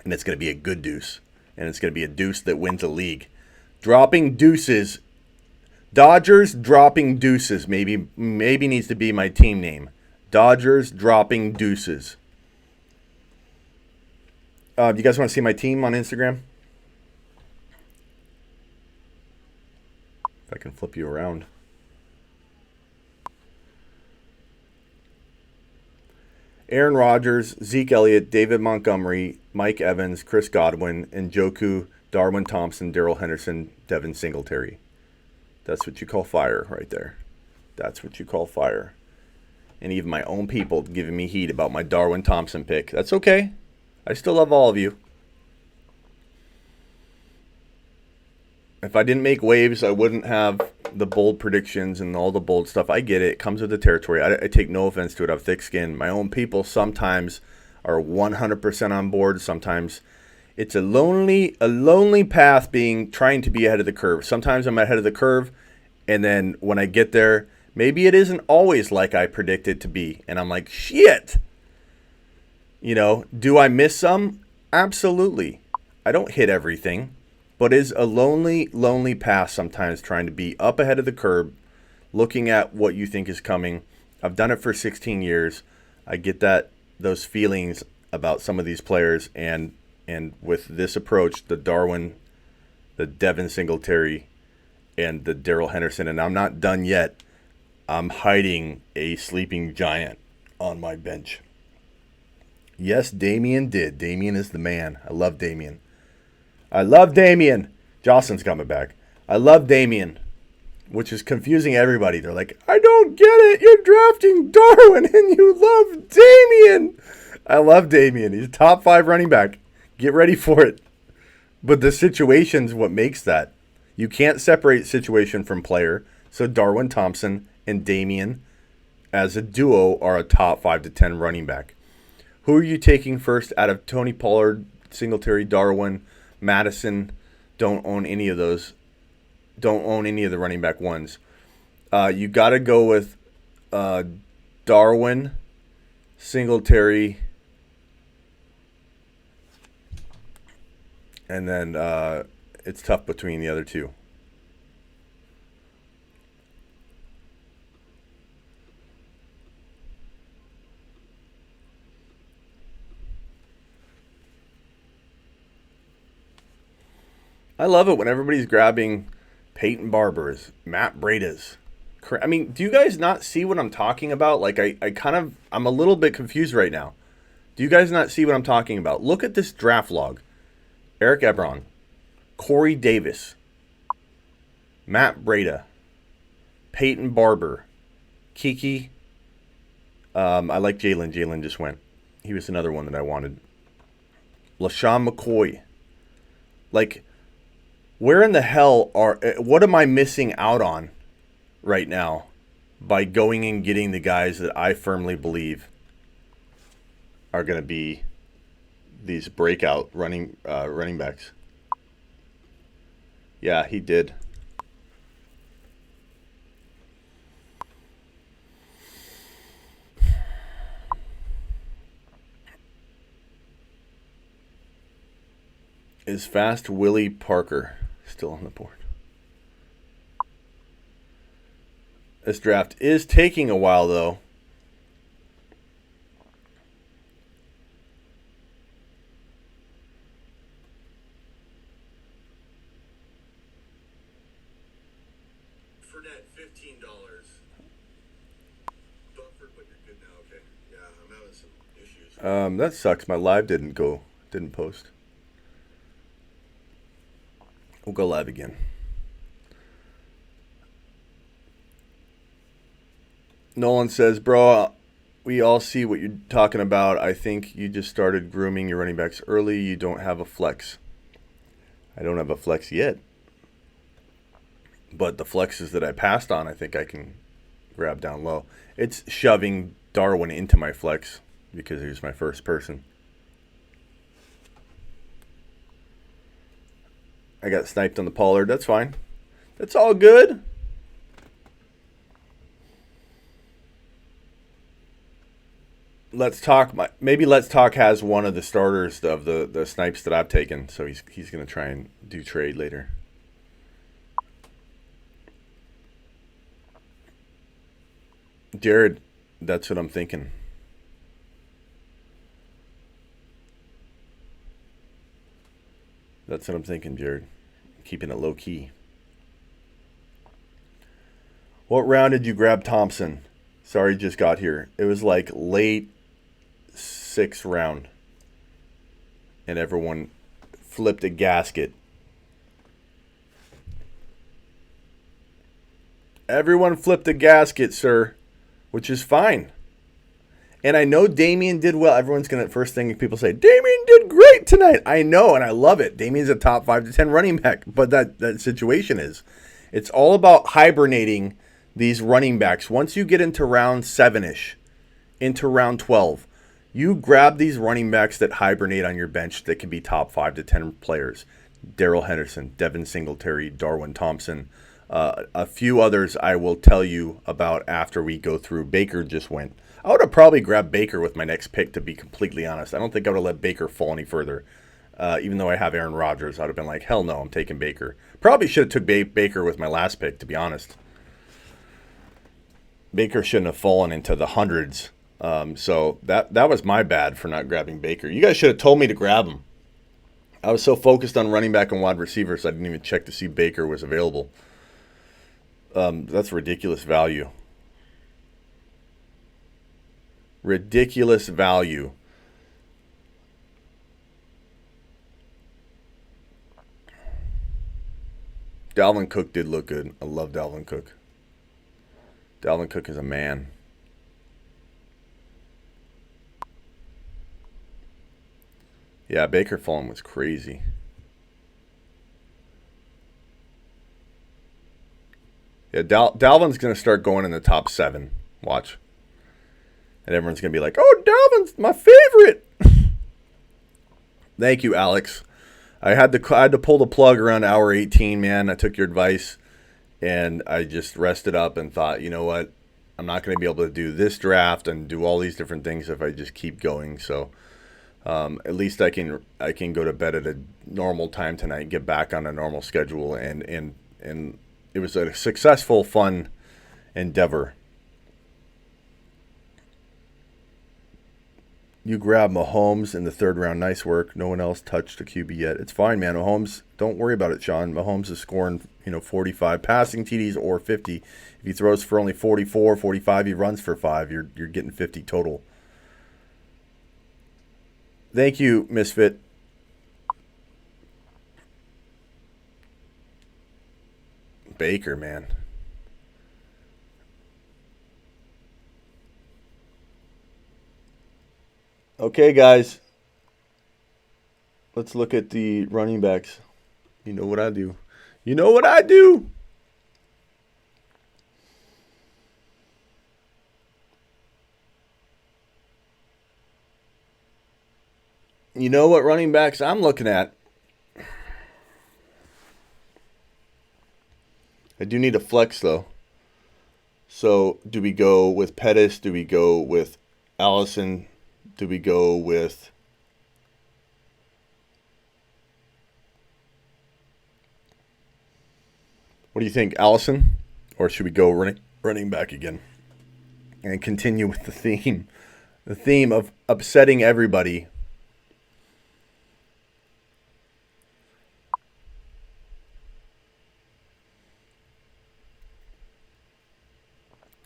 And it's going to be a good deuce. And it's going to be a deuce that wins a league. Dropping deuces. Dodgers dropping deuces. Maybe needs to be my team name. Dodgers dropping deuces. Do you guys want to see my team on Instagram? If I can flip you around. Aaron Rodgers, Zeke Elliott, David Montgomery, Mike Evans, Chris Godwin, Njoku, Darwin Thompson, Darrell Henderson, Devin Singletary. That's what you call fire right there. That's what you call fire. And even my own people giving me heat about my Darwin Thompson pick. That's okay. I still love all of you. If I didn't make waves, I wouldn't have the bold predictions and all the bold stuff. I get it. It comes with the territory. I take no offense to it. I have thick skin. My own people sometimes are 100% on board. Sometimes it's a lonely path trying to be ahead of the curve. Sometimes I'm ahead of the curve, and then when I get there, maybe it isn't always like I predict it to be. And I'm like, shit. Do I miss some? Absolutely. I don't hit everything. But it's a lonely path sometimes trying to be up ahead of the curve, looking at what you think is coming. I've done it for 16 years. I get those feelings about some of these players, and with this approach, the Darwin, the Devin Singletary, and the Darrell Henderson, and I'm not done yet. I'm hiding a sleeping giant on my bench. Yes, Damien did. Damien is the man. I love Damien. Jocelyn's coming back. I love Damien, which is confusing everybody. They're like, I don't get it. You're drafting Darwin and you love Damien. I love Damien. He's a top 5 running back. Get ready for it. But the situation's what makes that. You can't separate situation from player. So Darwin Thompson and Damien as a duo are a top 5 to 10 running back. Who are you taking first out of Tony Pollard, Singletary, Darwin, Madison? Don't own any of those. don't own any of the running back ones. You got to go with Darwin, Singletary, and then it's tough between the other two. I love it when everybody's grabbing Peyton Barber's, Matt Breida's. I mean, do you guys not see what I'm talking about? Like, I'm a little bit confused right now. Do you guys not see what I'm talking about? Look at this draft log. Eric Ebron, Corey Davis, Matt Breida, Peyton Barber, Kiki. I like Jalen. Jalen just went. He was another one that I wanted. LaShawn McCoy. Like, where in the hell what am I missing out on right now by going and getting the guys that I firmly believe are going to be these breakout running backs? Yeah, he did. Is Fast Willie Parker still on the board? This draft is taking a while, though. Fournette, $15. Buckford, but you're good now, okay? Yeah, I'm having some issues. That sucks. My live didn't post. We'll go live again. Nolan says, bro, we all see what you're talking about. I think you just started grooming your running backs early. You don't have a flex. I don't have a flex yet. But the flexes that I passed on, I think I can grab down low. It's shoving Darwin into my flex because he's my first person. I got sniped on the Pollard. That's fine. That's all good. Let's Talk. Maybe Let's Talk has one of the starters of the snipes that I've taken, so he's going to try and do trade later. Jared, that's what I'm thinking. That's what I'm thinking, Jared. Keeping it low key. What round did you grab Thompson? Sorry, just got here. It was like late 6th round. And everyone flipped a gasket. Everyone flipped a gasket, sir. Which is fine. And I know Damien did well. Everyone's going to, first thing people say, Damien did great tonight. I know, and I love it. Damien's a top 5 to 10 running back. But that situation is, it's all about hibernating these running backs. Once you get into round 7-ish, into round 12, you grab these running backs that hibernate on your bench that can be top 5 to 10 players. Darrell Henderson, Devin Singletary, Darwin Thompson. A few others I will tell you about after we go through. Baker just went. I would have probably grabbed Baker with my next pick, to be completely honest. I don't think I would have let Baker fall any further. Even though I have Aaron Rodgers, I would have been like, hell no, I'm taking Baker. Probably should have took Baker with my last pick, to be honest. Baker shouldn't have fallen into the hundreds. So that was my bad for not grabbing Baker. You guys should have told me to grab him. I was so focused on running back and wide receivers, I didn't even check to see Baker was available. That's ridiculous value. Ridiculous value. Dalvin Cook did look good. I love Dalvin Cook. Dalvin Cook is a man. Yeah, Baker falling was crazy. Yeah, Dalvin's going to start going in the top 7. Watch. And everyone's going to be like, oh, Dalvin's my favorite. Thank you, Alex. I had to pull the plug around hour 18, man. I took your advice. And I just rested up and thought, you know what? I'm not going to be able to do this draft and do all these different things if I just keep going. So at least I can go to bed at a normal time tonight, get back on a normal schedule, and it was a successful, fun endeavor. You grab Mahomes in the third round. Nice work. No one else touched a QB yet. It's fine, man. Mahomes, don't worry about it, Sean. Mahomes is scoring, 45 passing TDs or 50. If he throws for only 44, 45, he runs for 5. You're getting 50 total. Thank you, Misfit. Baker, man. Okay, guys. Let's look at the running backs. You know what I do. You know what I do. You know what running backs I'm looking at? I do need a flex, though. So, do we go with Pettis? Do we go with Allison? Do we go with... What do you think, Allison? Or should we go running back again? And continue with the theme. The theme of upsetting everybody.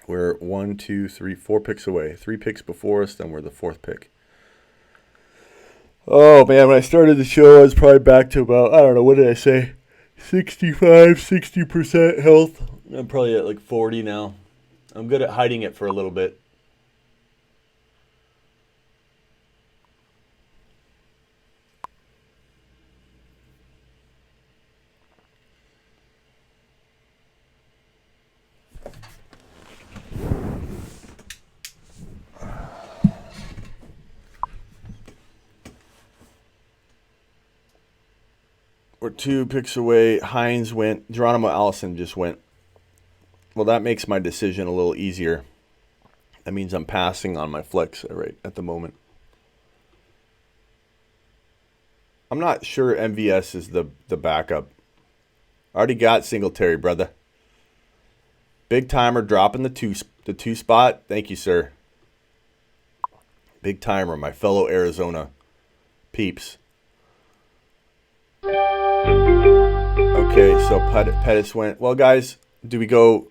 We're 1, 2, 3, 4 picks away. 3 picks before us, then we're the 4th pick. Oh, man, when I started the show, I was probably back to about, I don't know, what did I say? 65, 60% health. I'm probably at like 40 now. I'm good at hiding it for a little bit. We're 2 picks away. Hines went. Geronimo Allison just went. Well, that makes my decision a little easier. That means I'm passing on my flex right at the moment. I'm not sure MVS is the backup. Already got Singletary, brother. Big timer dropping the two spot. Thank you, sir. Big timer, my fellow Arizona peeps. Okay, so Pettis went. Well, guys, do we go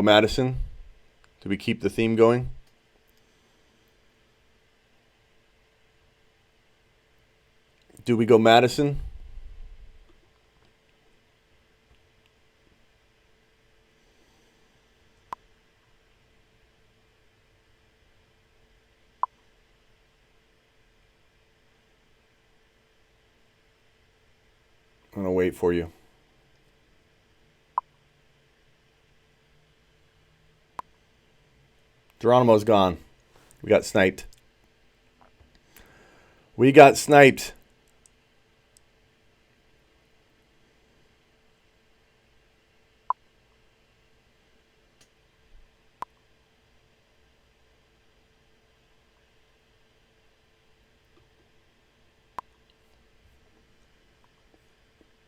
Madison? Do we keep the theme going? Do we go Madison? I'm going to wait for you. Geronimo's gone. We got sniped. We got sniped.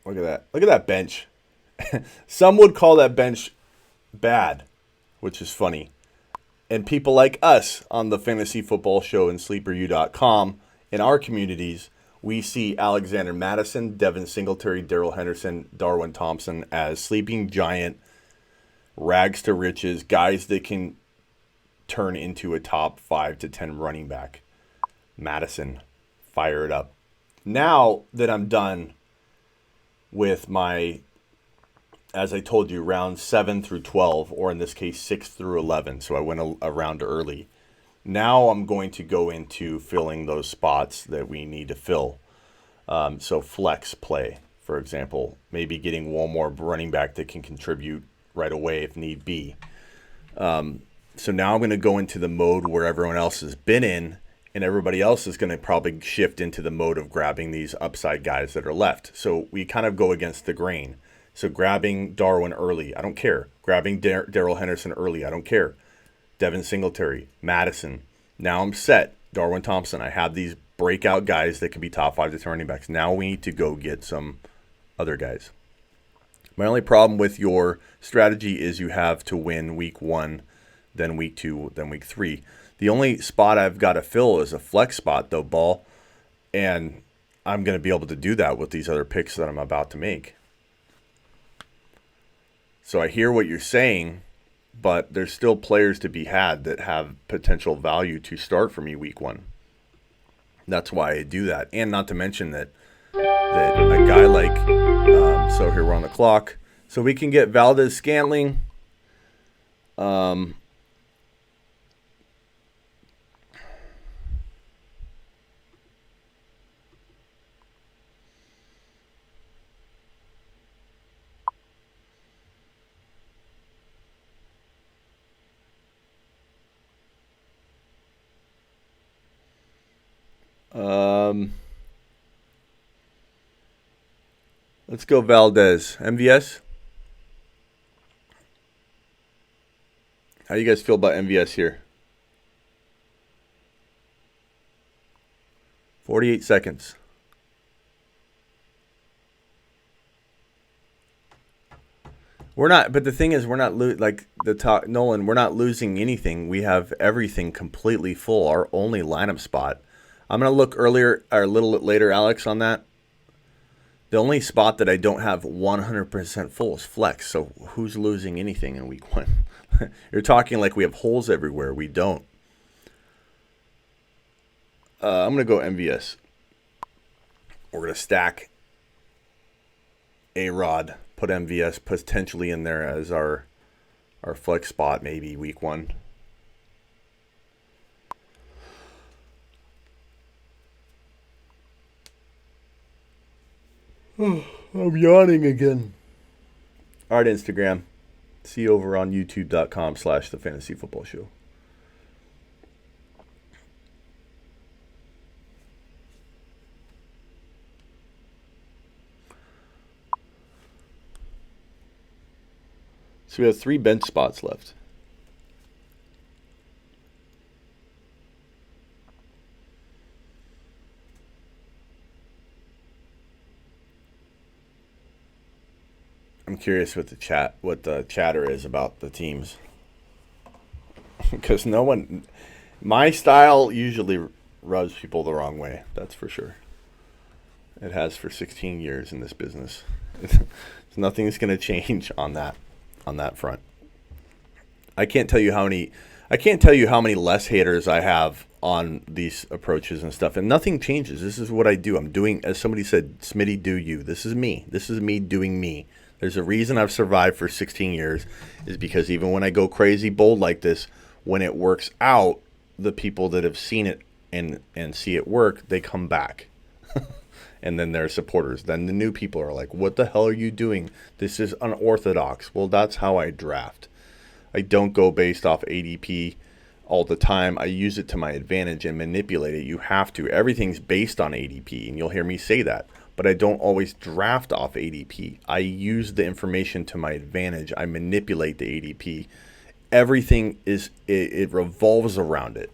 Look at that. Look at that bench. Some would call that bench bad, which is funny. And people like us on the Fantasy Football Show and SleeperU.com, in our communities, we see Alexander Madison, Devin Singletary, Darrell Henderson, Darwin Thompson as sleeping giant, rags to riches, guys that can turn into a top 5 to 10 running back. Madison, fire it up. Now that I'm done with my, as I told you, rounds 7 through 12, or in this case 6 through 11, so I went a round early. Now I'm going to go into filling those spots that we need to fill. So flex play, for example, maybe getting one more running back that can contribute right away if need be. So now I'm going to go into the mode where everyone else has been in, and everybody else is going to probably shift into the mode of grabbing these upside guys that are left. So we kind of go against the grain. So grabbing Darwin early, I don't care. Grabbing Darrell Henderson early, I don't care. Devin Singletary, Madison. Now I'm set. Darwin Thompson. I have these breakout guys that can be top 5 to 10 running backs. Now we need to go get some other guys. My only problem with your strategy is you have to win week 1, then week 2, then week 3. The only spot I've got to fill is a flex spot, though, Ball. And I'm going to be able to do that with these other picks that I'm about to make. So I hear what you're saying, but there's still players to be had that have potential value to start for me week 1. That's why I do that. And not to mention that a guy like, so here we're on the clock. So we can get Valdez-Scantling. Let's go Valdez. MVS? How do you guys feel about MVS here? 48 seconds. We're not, but the thing is, we're not Nolan. We're not losing anything. We have everything completely full. Our only lineup spot. I'm gonna look earlier or a little later, Alex, on that. The only spot that I don't have 100% full is flex. So who's losing anything in week 1? You're talking like we have holes everywhere. We don't. I'm gonna go MVS. We're gonna stack A-Rod. Put MVS potentially in there as our flex spot, maybe week 1. I'm yawning again. All right, Instagram. See you over on youtube.com/thefantasyfootballshow. So we have 3 bench spots left. I'm curious what the chatter is about the teams. Because my style usually rubs people the wrong way. That's for sure. It has for 16 years in this business. Nothing's going to change on that front. I can't tell you how many less haters I have on these approaches and stuff, and nothing changes. This is what I do. I'm doing, as somebody said, Smitty, do you. This is me. This is me doing me. There's a reason I've survived for 16 years is because even when I go crazy bold like this, when it works out, the people that have seen it and see it work, they come back. And then they're supporters. Then the new people are like, what the hell are you doing? This is unorthodox. Well, that's how I draft. I don't go based off ADP all the time. I use it to my advantage and manipulate it. You have to. Everything's based on ADP, and you'll hear me say that. But I don't always draft off ADP. I use the information to my advantage. I manipulate the ADP. Everything it revolves around it,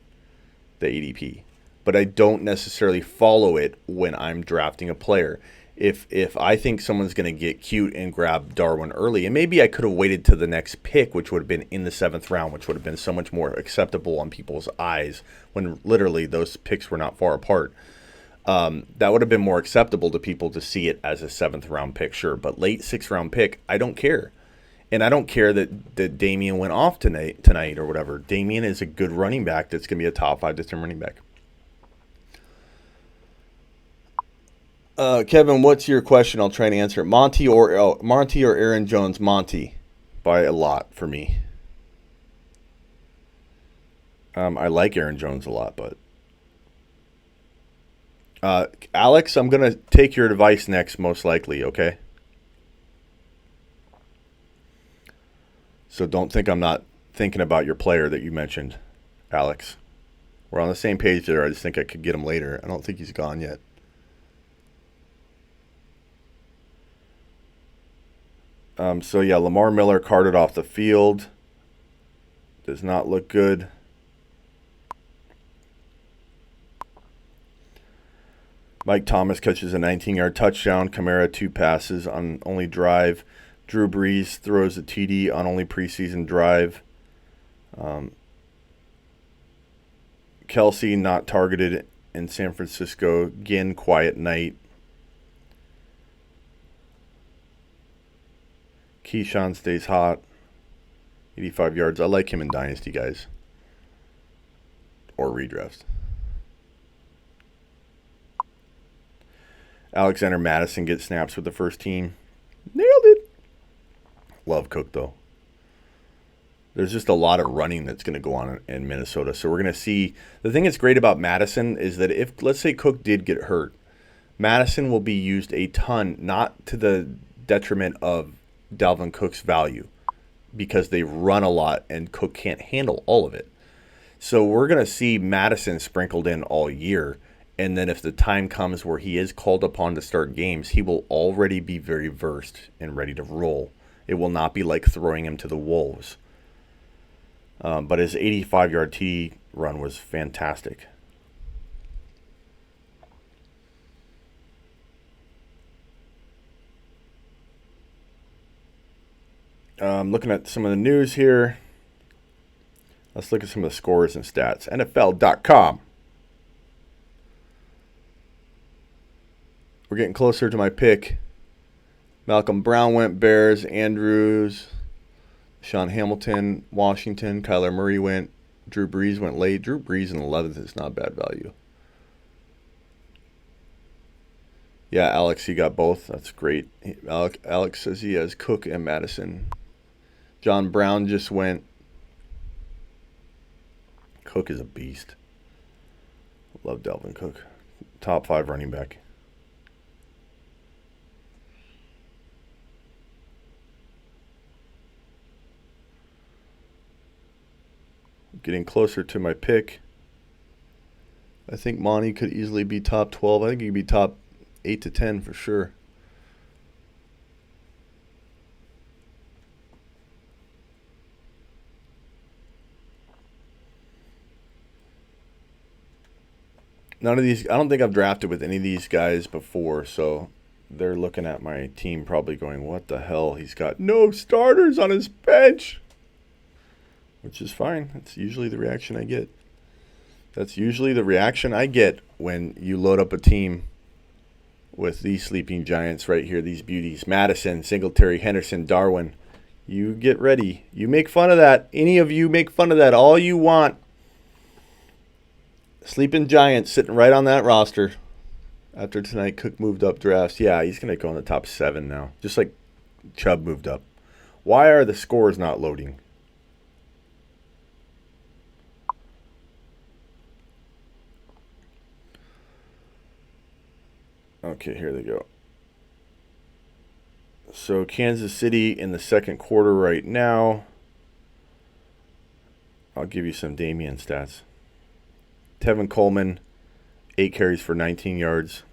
the ADP. But I don't necessarily follow it when I'm drafting a player. If I think someone's going to get cute and grab Darwin early, and maybe I could have waited to the next pick, which would have been in the 7th round, which would have been so much more acceptable on people's eyes when literally those picks were not far apart. That would have been more acceptable to people to see it as a 7th round pick, sure. But late 6th round pick, I don't care. And I don't care that Damien went off tonight or whatever. Damien is a good running back that's going to be a top 5 to 10 running back. Kevin, what's your question? I'll try and answer it. Monty or Aaron Jones? Monty, by a lot for me. I like Aaron Jones a lot, but Alex, I'm gonna take your advice next, most likely. Okay. So don't think I'm not thinking about your player that you mentioned, Alex. We're on the same page there. I just think I could get him later. I don't think he's gone yet. So, yeah, Lamar Miller carted off the field. Does not look good. Mike Thomas catches a 19-yard touchdown. Kamara 2 passes on only drive. Drew Brees throws a TD on only preseason drive. Kelsey not targeted in San Francisco. Again, quiet night. Keyshawn stays hot. 85 yards. I like him in Dynasty, guys. Or redraft. Alexander Madison gets snaps with the first team. Nailed it. Love Cook, though. There's just a lot of running that's going to go on in Minnesota. So we're going to see. The thing that's great about Madison is that if, let's say, Cook did get hurt, Madison will be used a ton, not to the detriment of Dalvin Cook's value, because they run a lot and Cook can't handle all of it. So we're going to see Madison sprinkled in all year. And then if the time comes where he is called upon to start games, he will already be very versed and ready to roll. It will not be like throwing him to the wolves. But his 85-yard TD run was fantastic. Looking at some of the news here. Let's look at some of the scores and stats. NFL.com. We're getting closer to my pick. Malcolm Brown went Bears. Andrews, Sean Hamilton, Washington. Kyler Murray went. Drew Brees went late. Drew Brees in 11th is not bad value. Yeah, Alex, he got both. That's great. Alex says he has Cook and Madison. John Brown just went. Cook is a beast. Love Dalvin Cook. Top 5 running back. Getting closer to my pick. I think Monty could easily be top 12. I think he could be top 8 to 10 for sure. None of these, I don't think I've drafted with any of these guys before, so they're looking at my team probably going, what the hell? He's got no starters on his bench. Which is fine. That's usually the reaction I get. That's usually the reaction I get when you load up a team with these sleeping giants right here, these beauties. Madison, Singletary, Henderson, Darwin. You get ready. You make fun of that. Any of you make fun of that all you want. Sleeping giants sitting right on that roster. After tonight, Cook moved up drafts. Yeah, he's going to go in the top 7 now. Just like Chubb moved up. Why are the scores not loading? Okay, here they go. So Kansas City in the second quarter right now. I'll give you some Damien stats. Tevin Coleman, 8 carries for 19 yards.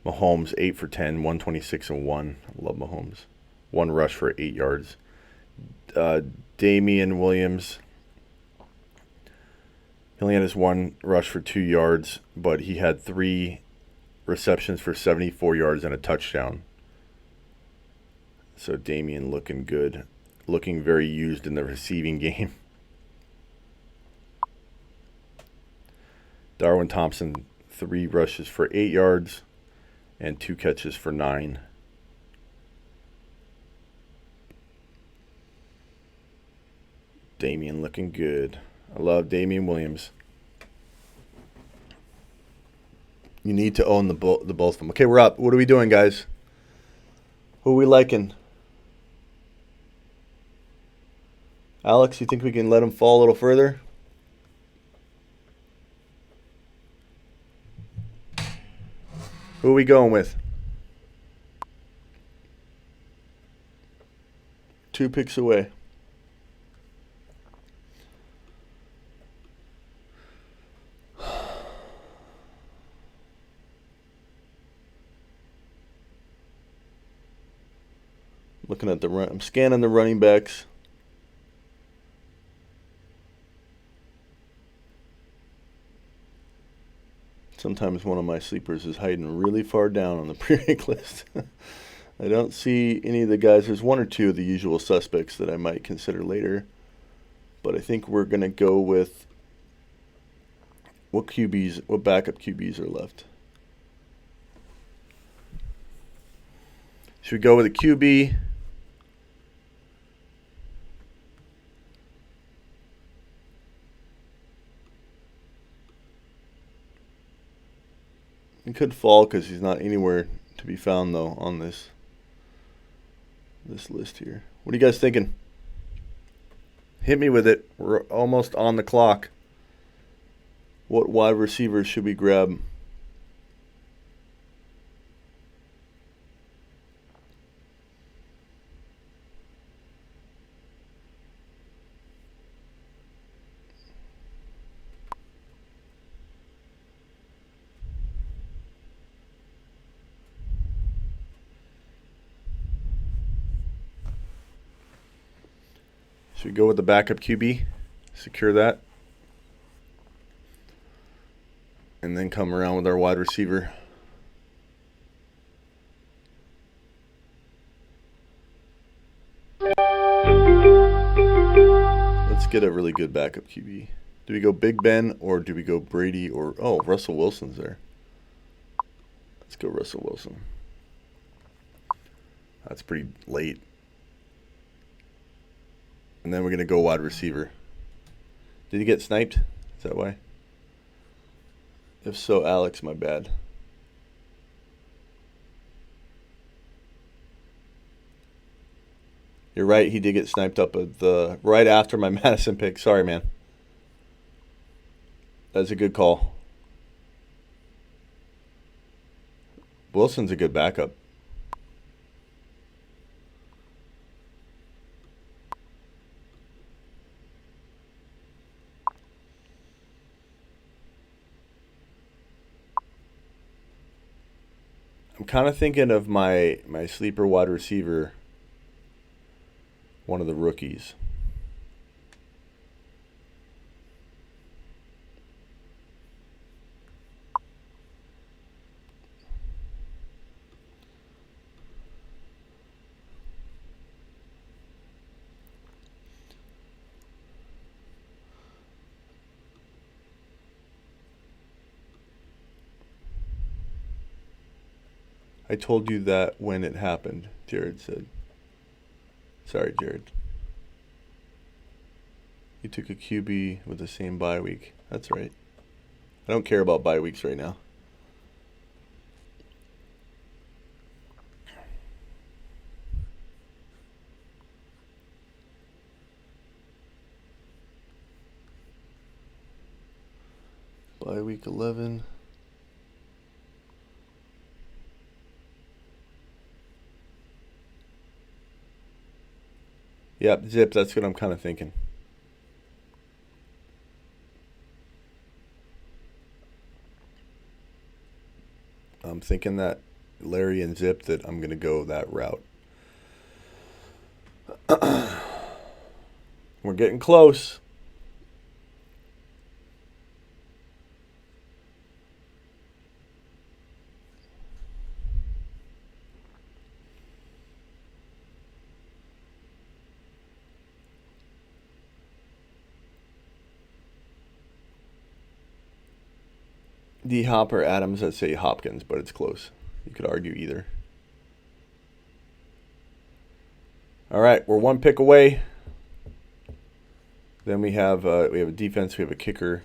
Mahomes, 8 for 10, 126 and 1. I love Mahomes. 1 rush for 8 yards. Damien Williams, he only had his 1 rush for 2 yards, but he had 3 receptions for 74 yards and a touchdown. So Damien looking good. Looking very used in the receiving game. Darwin Thompson, 3 rushes for 8 yards and 2 catches for 9. Damien looking good. I love Damien Williams. You need to own the both of them. Okay, we're up. What are we doing, guys? Who are we liking? Alex, you think we can let him fall a little further? Who are we going with? 2 picks away. looking at the run. I'm scanning the running backs. Sometimes one of my sleepers is hiding really far down on the pre-rank list. I don't see any of the guys. There's one or two of the usual suspects that I might consider later. But I think we're going to go with what backup QBs are left. Should we go with a QB? He could fall because he's not anywhere to be found, though, on this list here. What are you guys thinking? Hit me with it. We're almost on the clock. What wide receivers should we grab? Should we go with the backup QB? Secure that. And then come around with our wide receiver. Let's get a really good backup QB. Do we go Big Ben or do we go Brady or... Oh, Russell Wilson's there. Let's go Russell Wilson. That's pretty late. And then we're going to go wide receiver. Did he get sniped? Is that why? If so, Alex, my bad. You're right, he did get sniped up at right after my Madison pick. Sorry, man. That's a good call. Wilson's a good backup. I'm kind of thinking of my sleeper wide receiver, one of the rookies. I told you that when it happened, Jared said. Sorry, Jared. You took a QB with the same bye week. That's right. I don't care about bye weeks right now. Bye week 11. Yep, Zip, that's what I'm kind of thinking. I'm thinking that Larry and Zip that I'm going to go that route. We're getting close. D Hop or Adams, I'd say Hopkins, but it's close. You could argue either. All right, we're one pick away. Then we have a defense, we have a kicker,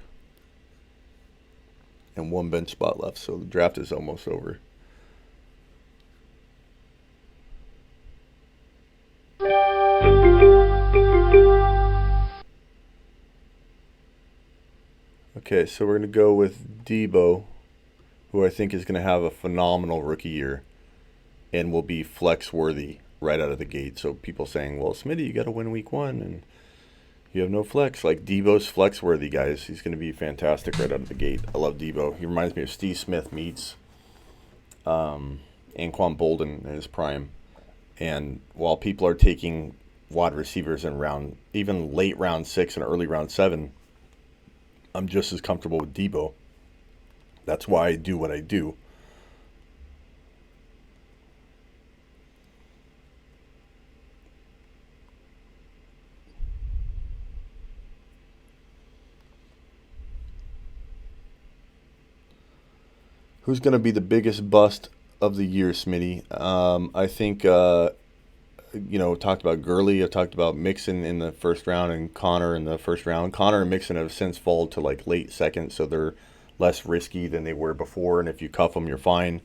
and one bench spot left. So the draft is almost over. Okay, so we're going to go with Debo, who I think is going to have a phenomenal rookie year and will be flex worthy right out of the gate. So people saying, well, Smitty, you got to win week 1 and you have no flex. Like, Debo's flex worthy, guys. He's going to be fantastic right out of the gate. I love Debo. He reminds me of Steve Smith meets Anquan Bolden in his prime. And while people are taking wide receivers in round, even late round 6 and early round 7, I'm just as comfortable with Debo. That's why I do what I do. Who's going to be the biggest bust of the year, Smitty? I think, talked about Gurley. I talked about Mixon in the first round and Connor in the first round. Connor and Mixon have since fallen to like late second, so they're less risky than they were before. And if you cuff them, you're fine.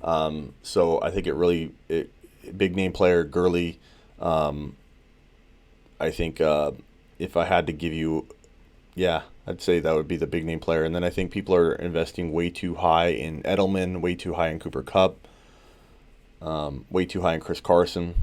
So I think big name player Gurley. I think if I had to give you, I'd say that would be the big name player. And then I think people are investing way too high in Edelman, way too high in Cooper Kupp, way too high in Chris Carson.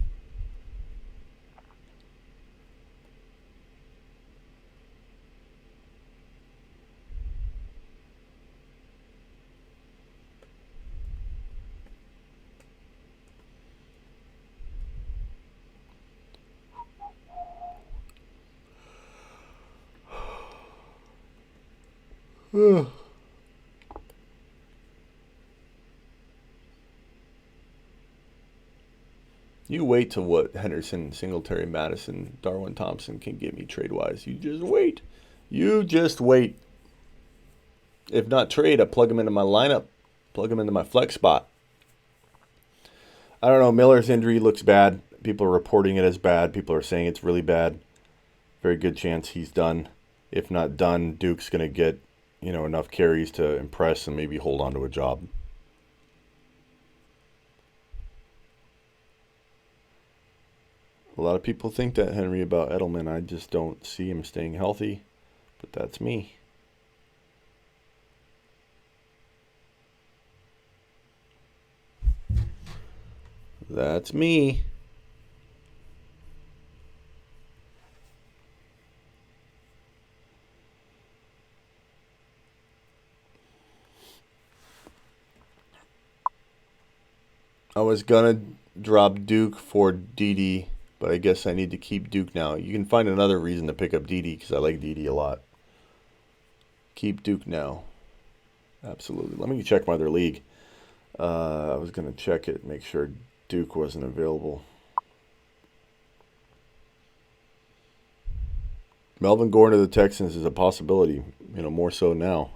You wait till what Henderson, Singletary, Madison, Darwin Thompson can get me trade-wise. You just wait. You just wait. If not trade, I plug him into my lineup. Plug him into my flex spot. I don't know. Miller's injury looks bad. People are reporting it as bad. People are saying it's really bad. Very good chance he's done. If not done, Duke's going to get, enough carries to impress and maybe hold on to a job. A lot of people think that, Henry, about Edelman. I just don't see him staying healthy, but that's me. That's me. I was going to drop Duke for Dede, but I guess I need to keep Duke now. You can find another reason to pick up Dede because I like Dede a lot. Keep Duke now. Absolutely. Let me check my other league. I was going to check it, make sure Duke wasn't available. Melvin Gordon to the Texans is a possibility, more so now.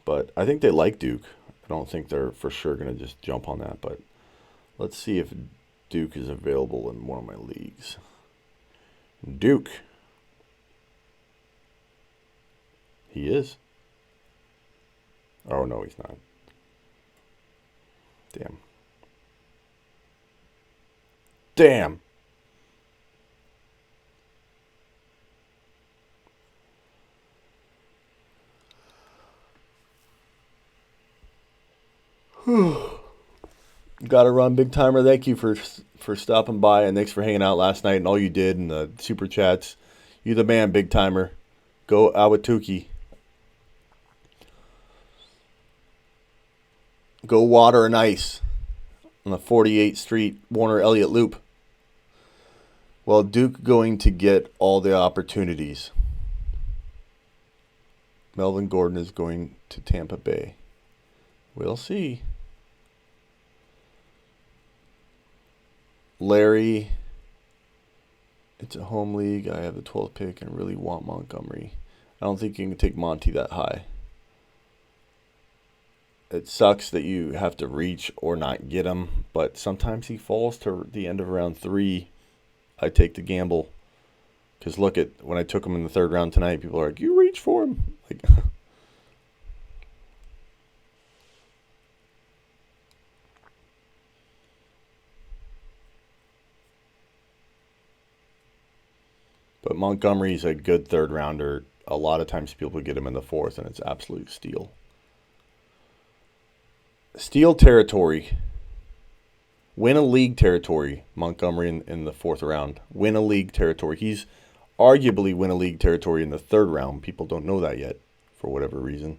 But I think they like Duke. I don't think they're for sure going to just jump on that, but let's see if Duke is available in one of my leagues. Duke. He is. Oh, no, he's not. Damn. Got to run, big timer. Thank you for stopping by, and thanks for hanging out last night and all you did and the super chats. You the man, big timer. Go Awatuki. Go water and ice on the 48th Street Warner Elliott Loop. Well, Duke going to get all the opportunities. Melvin Gordon is going to Tampa Bay. We'll see. Larry, it's a home league. I have the 12th pick and really want Montgomery. I don't think you can take Monty that high. It sucks that you have to reach or not get him, but sometimes he falls to the end of round 3. I take the gamble. Because look at when I took him in the 3rd round tonight, people are like, you reach for him. Like, but Montgomery's a good 3rd rounder. A lot of times people get him in the 4th, and it's absolute steal. Steal territory. Win a league territory, Montgomery in the 4th round. Win a league territory. He's arguably win a league territory in the 3rd round. People don't know that yet, for whatever reason.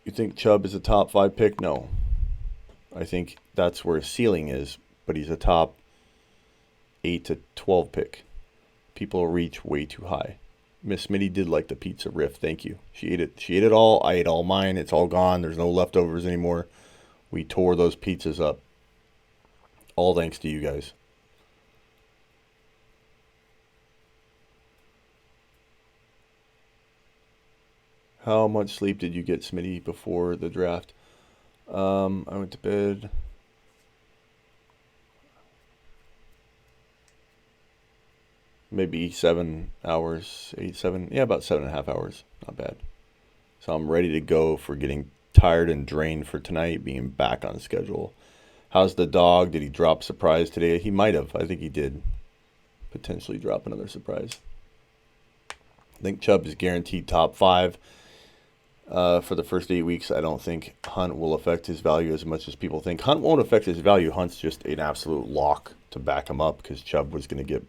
You think Chubb is a top 5 pick? No. I think that's where his ceiling is, but he's a top 8 to 12 pick. People reach way too high. Miss Smitty did like the pizza riff. Thank you. She ate it. She ate it all. I ate all mine. It's all gone. There's no leftovers anymore. We tore those pizzas up. All thanks to you guys. How much sleep did you get, Smitty, before the draft? I went to bed. Maybe 7 hours, 8, 7. Yeah, about 7.5 hours. Not bad. So I'm ready to go for getting tired and drained for tonight, being back on schedule. How's the dog? Did he drop surprise today? He might have. I think he did potentially drop another surprise. I think Chubb is guaranteed top 5 for the first 8 weeks. I don't think Hunt will affect his value as much as people think. Hunt won't affect his value. Hunt's just an absolute lock to back him up because Chubb was going to get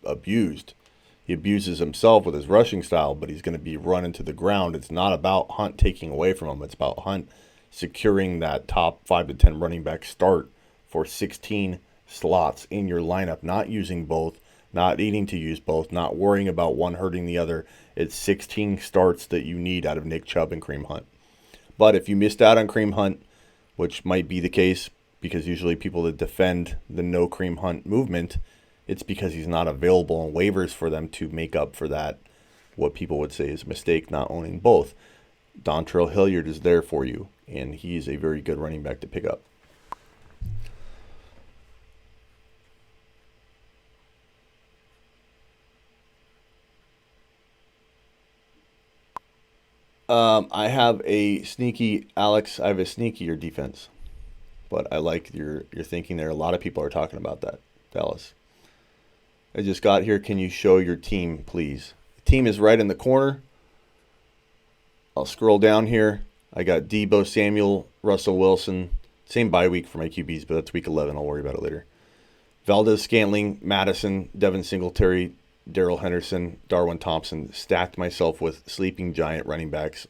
abused. He abuses himself with his rushing style, but he's going to be run into the ground. It's not about Hunt taking away from him. It's about Hunt securing that top 5 to 10 running back start for 16 slots in your lineup, not using both, not needing to use both, not worrying about one hurting the other. It's 16 starts that you need out of Nick Chubb and Kareem Hunt. But if you missed out on Kareem Hunt, which might be the case because usually people that defend the no Kareem Hunt movement, it's because he's not available on waivers for them to make up for that, what people would say is a mistake, not owning both. Dontrell Hilliard is there for you, and he's a very good running back to pick up. I have a sneaky, Alex, I have a sneakier defense. But I like your thinking there. A lot of people are talking about that, Dallas. I just got here. Can you show your team, please? The team is right in the corner. I'll scroll down here. I got Deebo Samuel, Russell Wilson. Same bye week for my QBs, but that's week 11. I'll worry about it later. Valdez Scantling, Madison, Devin Singletary, Darrell Henderson, Darwin Thompson. Stacked myself with sleeping giant running backs.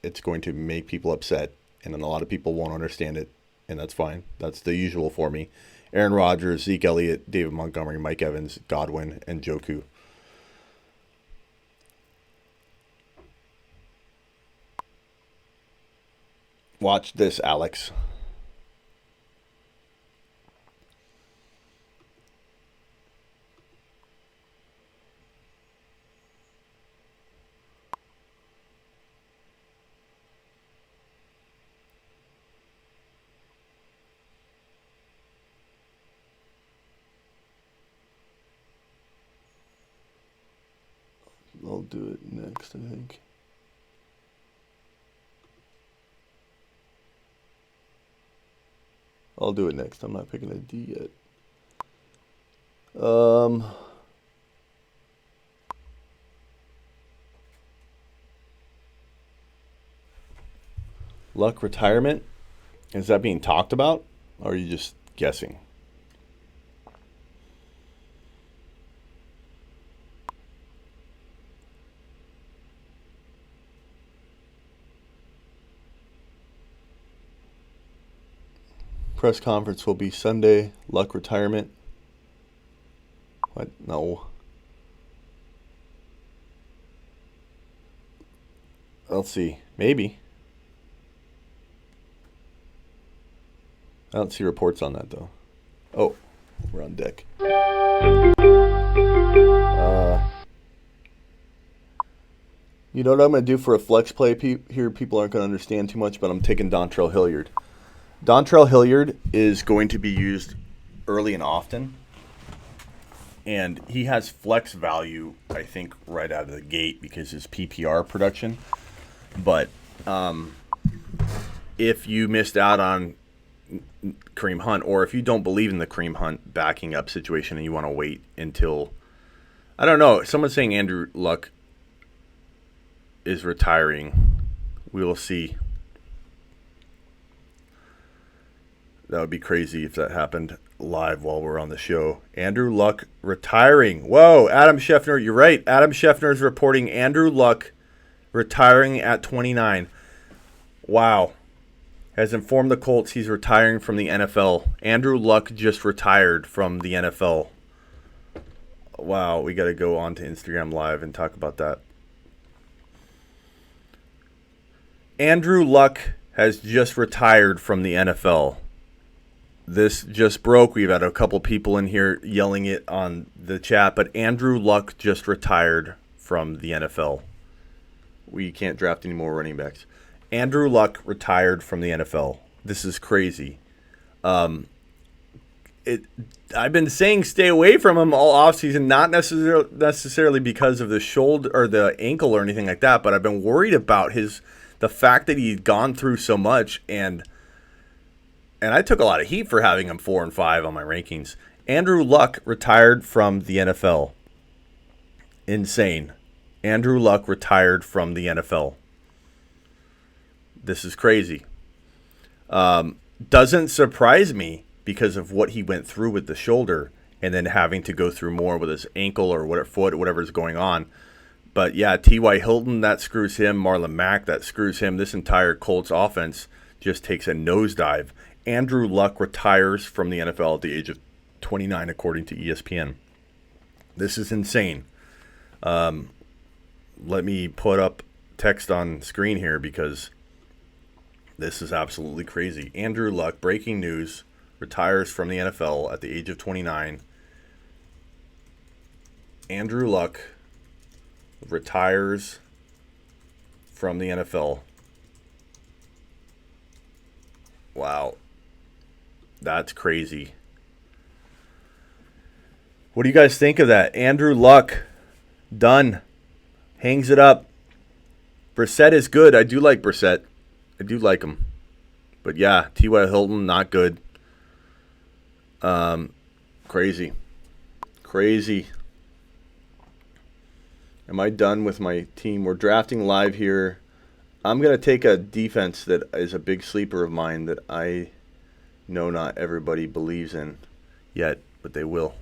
It's going to make people upset, and then a lot of people won't understand it, and that's fine. That's the usual for me. Aaron Rodgers, Zeke Elliott, David Montgomery, Mike Evans, Godwin, and Njoku. Watch this, Alex. I'll do it next, I think. I'll do it next. I'm not picking a D yet. Luck retirement? Is that being talked about? Or are you just guessing? Press conference will be Sunday. Luck retirement. What? No. Let's see. Maybe. I don't see reports on that, though. Oh, we're on deck. You know what I'm going to do for a flex play here? People aren't going to understand too much, but I'm taking Dontrell Hilliard. Dontrell Hilliard is going to be used early and often, and he has flex value, I think, right out of the gate because his PPR production. But if you missed out on Kareem Hunt, or if you don't believe in the Kareem Hunt backing up situation and you want to wait until, I don't know, someone's saying Andrew Luck is retiring. We will see. That would be crazy if that happened live while we're on the show. Andrew Luck retiring. Whoa, Adam Scheffner, you're right. Adam Scheffner is reporting Andrew Luck retiring at 29. Wow. has informed the Colts he's retiring from the NFL. Andrew Luck just retired from the NFL. Wow, we got to go on to Instagram Live and talk about that. Andrew Luck has just retired from the NFL. This just broke. We've had a couple people in here yelling it on the chat, but Andrew Luck just retired from the NFL. We can't draft any more running backs. Andrew Luck retired from the NFL. This is crazy. I've been saying stay away from him all offseason, not necessarily because of the shoulder or the ankle or anything like that, but I've been worried about the fact that he'd gone through so much, and I took a lot of heat for having him 4 and 5 on my rankings. Andrew Luck retired from the NFL. Insane. Andrew Luck retired from the NFL. This is crazy. Doesn't surprise me because of what he went through with the shoulder and then having to go through more with his ankle or whatever's going on. But yeah, T.Y. Hilton, that screws him. Marlon Mack, that screws him. This entire Colts offense just takes a nosedive. Andrew Luck retires from the NFL at the age of 29, according to ESPN. This is insane. Let me put up text on screen here because this is absolutely crazy. Andrew Luck, breaking news, retires from the NFL at the age of 29. Andrew Luck retires from the NFL. Wow. That's crazy. What do you guys think of that? Andrew Luck, done. Hangs it up. Brissett is good. I do like Brissett. I do like him. But yeah, T.Y. Hilton, not good. Crazy. Crazy. Am I done with my team? We're drafting live here. I'm going to take a defense that is a big sleeper of mine that I know not everybody believes in yet, but they will.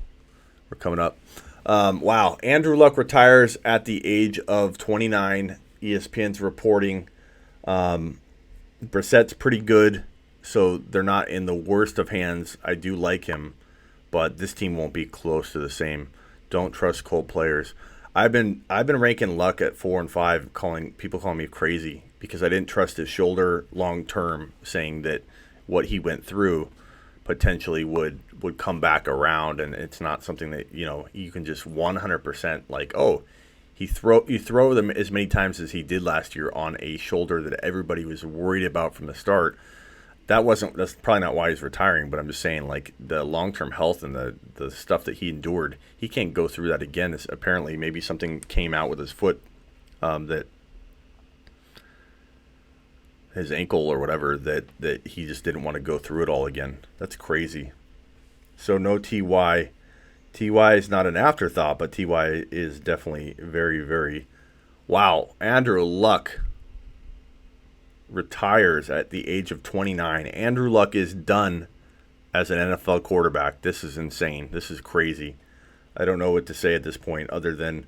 We're coming up. Wow. Andrew Luck retires at the age of 29. ESPN's reporting. Brissett's pretty good, so they're not in the worst of hands. I do like him, but this team won't be close to the same. Don't trust Colt players. I've been ranking Luck at 4 and 5, people calling me crazy because I didn't trust his shoulder long term, saying that what he went through potentially would come back around, and it's not something that you can just 100% like, oh, you throw them as many times as he did last year on a shoulder that everybody was worried about from the start. That's probably not why he's retiring, but I'm just saying, like, the long-term health and the stuff that he endured, he can't go through that again. Apparently maybe something came out with his foot, that his ankle or whatever, that he just didn't want to go through it all again. That's crazy. So no T.Y. T.Y. is not an afterthought, but T.Y. is definitely very, very... Wow, Andrew Luck retires at the age of 29. Andrew Luck is done as an NFL quarterback. This is insane. This is crazy. I don't know what to say at this point other than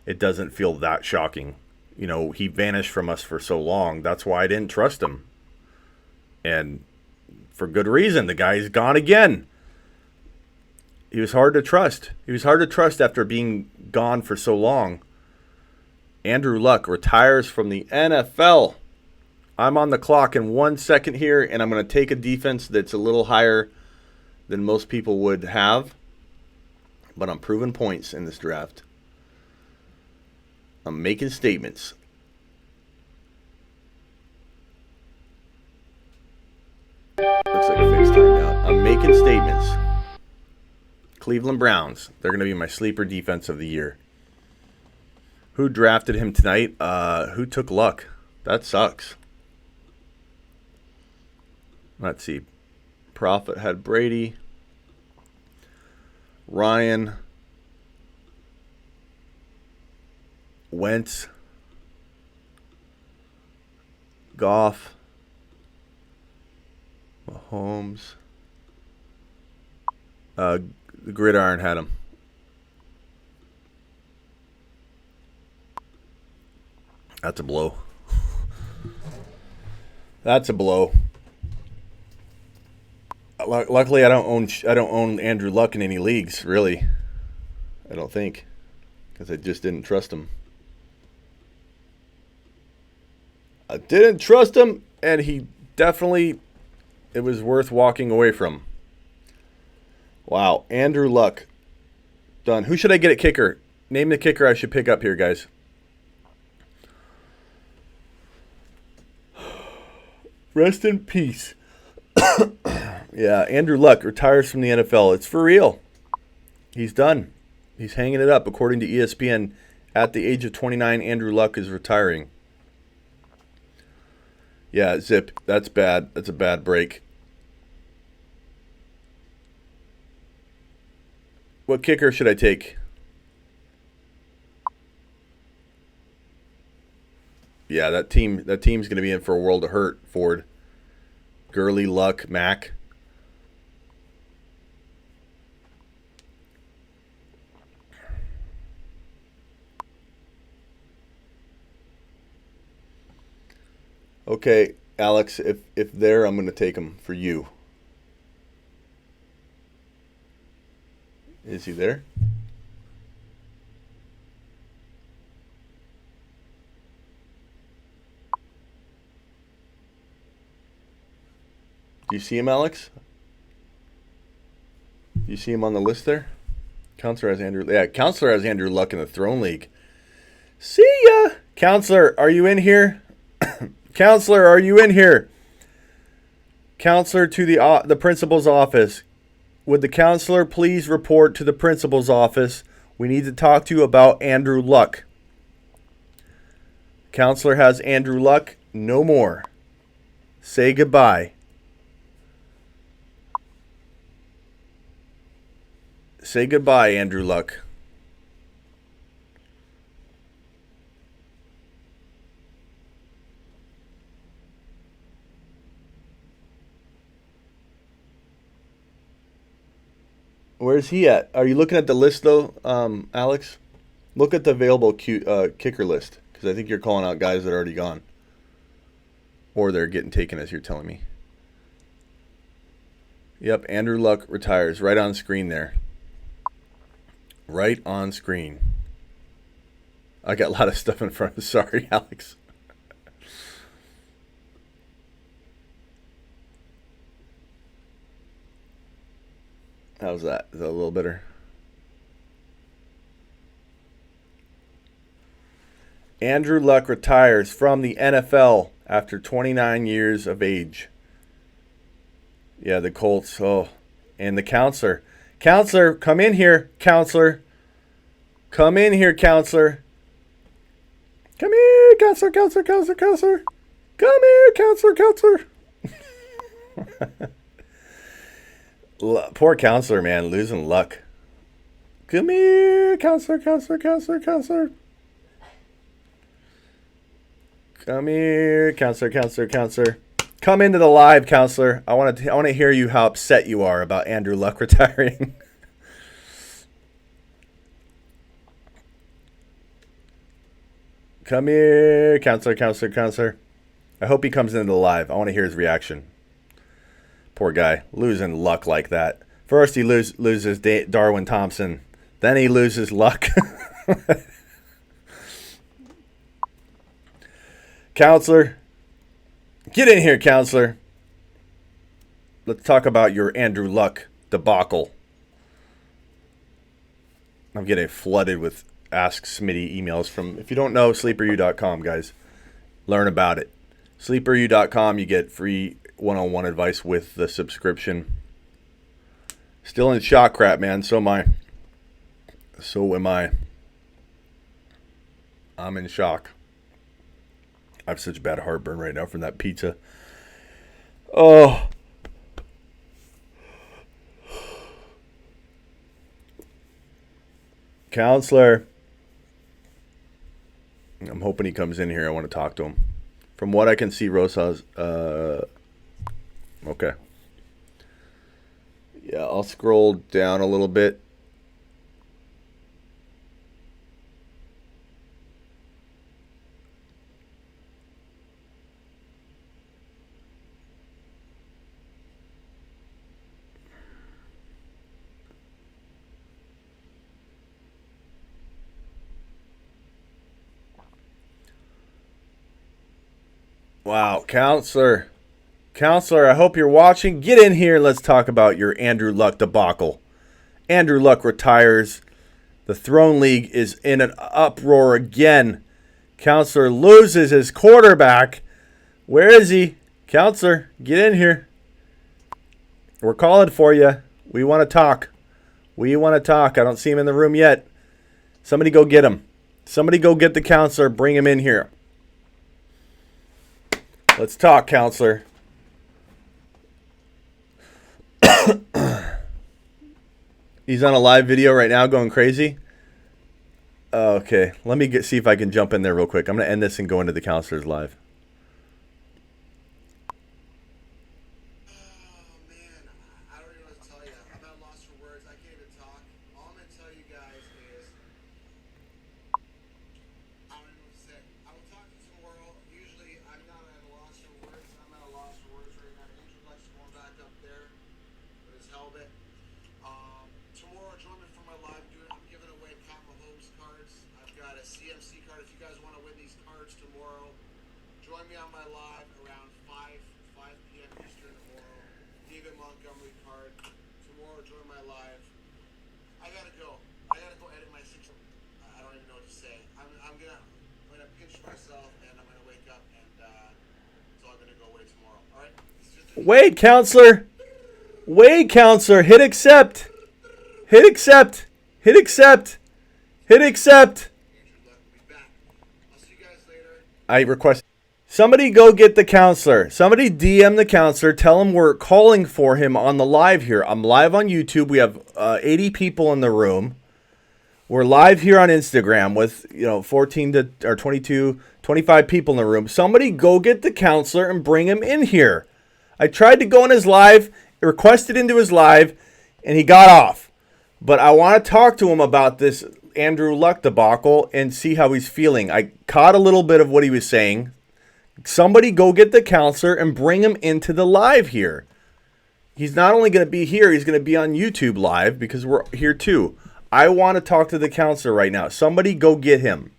it doesn't feel that shocking. He vanished from us for so long. That's why I didn't trust him. And for good reason. The guy's gone again. He was hard to trust. He was hard to trust after being gone for so long. Andrew Luck retires from the NFL. I'm on the clock in 1 second here, and I'm going to take a defense that's a little higher than most people would have. But I'm proving points in this draft. I'm making statements. Looks like a fixed timeout. I'm making statements. Cleveland Browns. They're going to be my sleeper defense of the year. Who drafted him tonight? Who took Luck? That sucks. Let's see. Prophet had Brady. Ryan. Wentz. Goff. Mahomes. The Gridiron had him. That's a blow. That's a blow. Luckily, I don't own Andrew Luck in any leagues, really. I don't think, because I just didn't trust him. I didn't trust him, and he definitely, it was worth walking away from. Wow, Andrew Luck. Done. Who should I get at kicker? Name the kicker I should pick up here, guys. Rest in peace. Yeah, Andrew Luck retires from the NFL. It's for real. He's done. He's hanging it up. According to ESPN, at the age of 29, Andrew Luck is retiring. Yeah, Zip, that's bad. That's a bad break. What kicker should I take? Yeah, that team's going to be in for a world of hurt, Ford. Gurley, Luck, Mack. Okay, Alex, if there, I'm going to take him for you. Is he there? Do you see him, Alex? Do you see him on the list there? Counselor has Andrew Luck in the Throne League. See ya! Counselor, are you in here? Counselor, are you in here? Counselor to the principal's office. Would the counselor please report to the principal's office? We need to talk to you about Andrew Luck. Counselor has Andrew Luck. No more. Say goodbye. Say goodbye, Andrew Luck. Where's he at? Are you looking at the list, though, Alex? Look at the available kicker list, because I think you're calling out guys that are already gone. Or they're getting taken, as you're telling me. Yep, Andrew Luck retires. Right on screen there. Right on screen. I got a lot of stuff in front of me. Sorry, Alex. How's that? Is that a little better? Andrew Luck retires from the NFL after 29 years of age. Yeah, the Colts. Oh, and the counselor. Counselor, come in here, counselor. Come in here, counselor. Come here, counselor, counselor, counselor, counselor. Come here, counselor, counselor. Poor counselor, man, losing luck. Come here, counselor, counselor, counselor, counselor. Come here, counselor, counselor, counselor. Come into the live, counselor. I want to hear you how upset you are about Andrew Luck retiring. Come here, counselor, counselor, counselor. I hope he comes into the live. I want to hear his reaction. Poor guy, losing luck like that. First he loses Darwin Thompson. Then he loses Luck. Counselor, get in here, counselor. Let's talk about your Andrew Luck debacle. I'm getting flooded with Ask Smitty emails from, if you don't know, sleeperu.com, guys. Learn about it. Sleeperu.com, you get free one-on-one advice with the subscription. Still in shock crap, man. So am I. So am I. I'm in shock. I have such bad heartburn right now from that pizza. Oh. Counselor. I'm hoping he comes in here. I want to talk to him. From what I can see, Rosa's... Okay. Yeah, I'll scroll down a little bit. Wow, counselor. Counselor, I hope you're watching. Get in here and let's talk about your Andrew Luck debacle. Andrew Luck retires. The Throne League is in an uproar again. Counselor loses his quarterback. Where is he? Counselor, get in here. We're calling for you. We want to talk. We want to talk. I don't see him in the room yet. Somebody go get him. Somebody go get the counselor. Bring him in here. Let's talk, counselor. He's on a live video right now going crazy. Okay, let me see if I can jump in there real quick. I'm going to end this and go into the counselor's live. Oh man, I don't even know what to tell you. I'm at a loss for words. I can't even talk. All I'm gonna tell you guys is I don't even know what to say. I will talk to you tomorrow. Usually I'm not at a loss for words. I'm at a loss for words right now. Andrew Luck's going back up there with his helmet. Tomorrow, join me for my live. I'm giving away Pat Mahomes cards. I've got a CMC card. If you guys want to win these cards tomorrow, join me on my live around 5 p.m. Eastern tomorrow. David Montgomery card. Tomorrow, join my live. I gotta go. I gotta go edit my 6. I don't even know what to say. I'm gonna pinch myself and I'm gonna wake up and it's all gonna go away tomorrow. All right. Wait, counselor. Wait, counselor. Hit accept. Hit accept. Hit accept. Hit accept. Andrew Luck will be back. I'll see you guys later. I request somebody go get the counselor. Somebody DM the counselor. Tell him we're calling for him on the live here. I'm live on YouTube. We have 80 people in the room. We're live here on Instagram with 14 to or 22, 25 people in the room. Somebody go get the counselor and bring him in here. I tried to go in his live, requested into his live, and he got off. But I want to talk to him about this Andrew Luck debacle and see how he's feeling. I caught a little bit of what he was saying. Somebody go get the counselor and bring him into the live here. He's not only going to be here, he's going to be on YouTube live because we're here too. I want to talk to the counselor right now. Somebody go get him.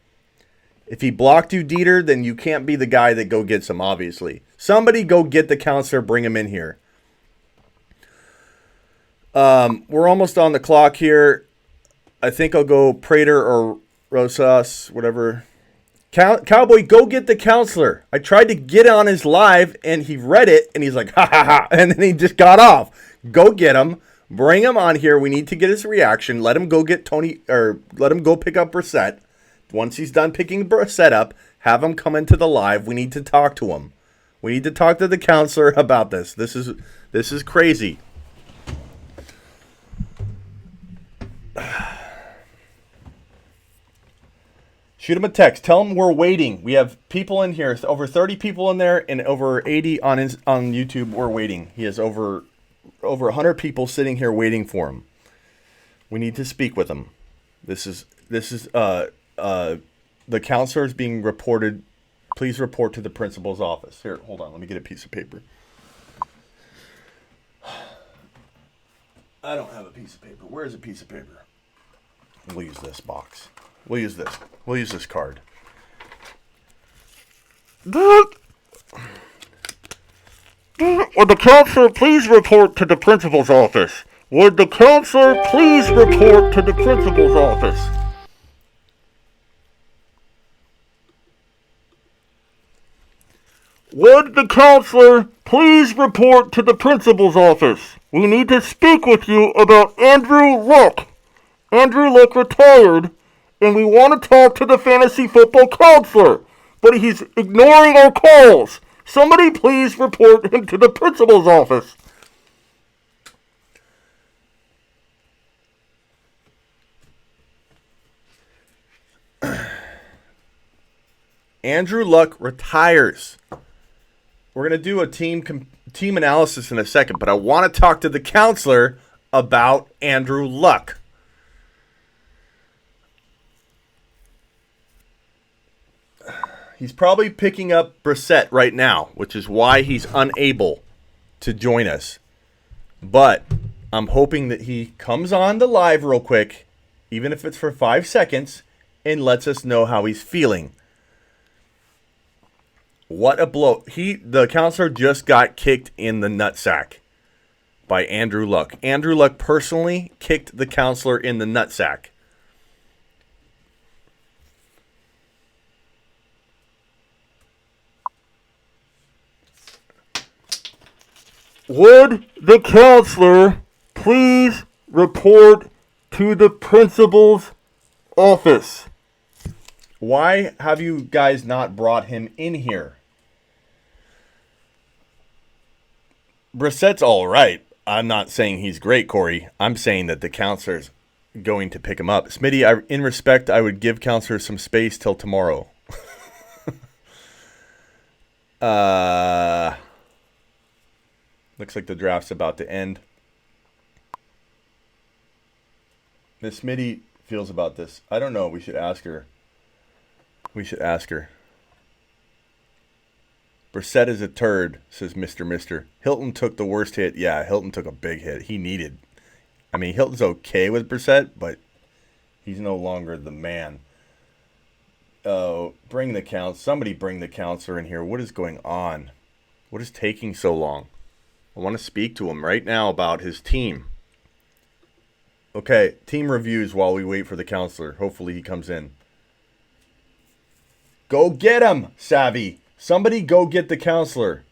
If he blocked you, Dieter, then you can't be the guy that go gets him, obviously. Somebody go get the counselor, bring him in here. We're almost on the clock here. I think I'll go Prater or Rosas, whatever. Cowboy, go get the counselor. I tried to get on his live, and he read it, and he's like, ha, ha, ha, and then he just got off. Go get him. Bring him on here. We need to get his reaction. Let him go get Tony, or let him go pick up Brissett. Once he's done picking Brissett up, have him come into the live. We need to talk to him. We need to talk to the counselor about this. This is crazy. Shoot him a text. Tell him we're waiting. We have people in here. Over 30 people in there and over 80 on YouTube. We're waiting. He has over 100 people sitting here waiting for him. We need to speak with him. This is the counselor is being reported. Please report to the principal's office. Here, hold on. Let me get a piece of paper. I don't have a piece of paper. Where's a piece of paper? We'll use this box. We'll use this. We'll use this card. Would the counselor please report to the principal's office? Would the counselor please report to the principal's office? Would the counselor please report to the principal's office? We need to speak with you about Andrew Luck. Andrew Luck retired, and we want to talk to the fantasy football counselor, but he's ignoring our calls. Somebody please report him to the principal's office. Andrew Luck retires. We're going to do a team analysis in a second, but I want to talk to the counselor about Andrew Luck. He's probably picking up Brissett right now, which is why he's unable to join us. But I'm hoping that he comes on the live real quick, even if it's for 5 seconds, and lets us know how he's feeling. What a blow. The counselor just got kicked in the nutsack by Andrew Luck. Andrew Luck personally kicked the counselor in the nutsack. Would the counselor please report to the principal's office? Why have you guys not brought him in here? Brissett's all right. I'm not saying he's great, Corey. I'm saying that the counselor's going to pick him up. Smitty, in respect, I would give counselor some space till tomorrow. Looks like the draft's about to end. Miss Smitty feels about this. I don't know. We should ask her. Brissett is a turd, says Mr. Mister. Hilton took the worst hit. Yeah, Hilton took a big hit. Hilton's okay with Brissett, but he's no longer the man. Oh, somebody bring the counselor in here. What is going on? What is taking so long? I want to speak to him right now about his team. Okay, team reviews while we wait for the counselor. Hopefully he comes in. Go get him, Savvy. Somebody go get the counselor.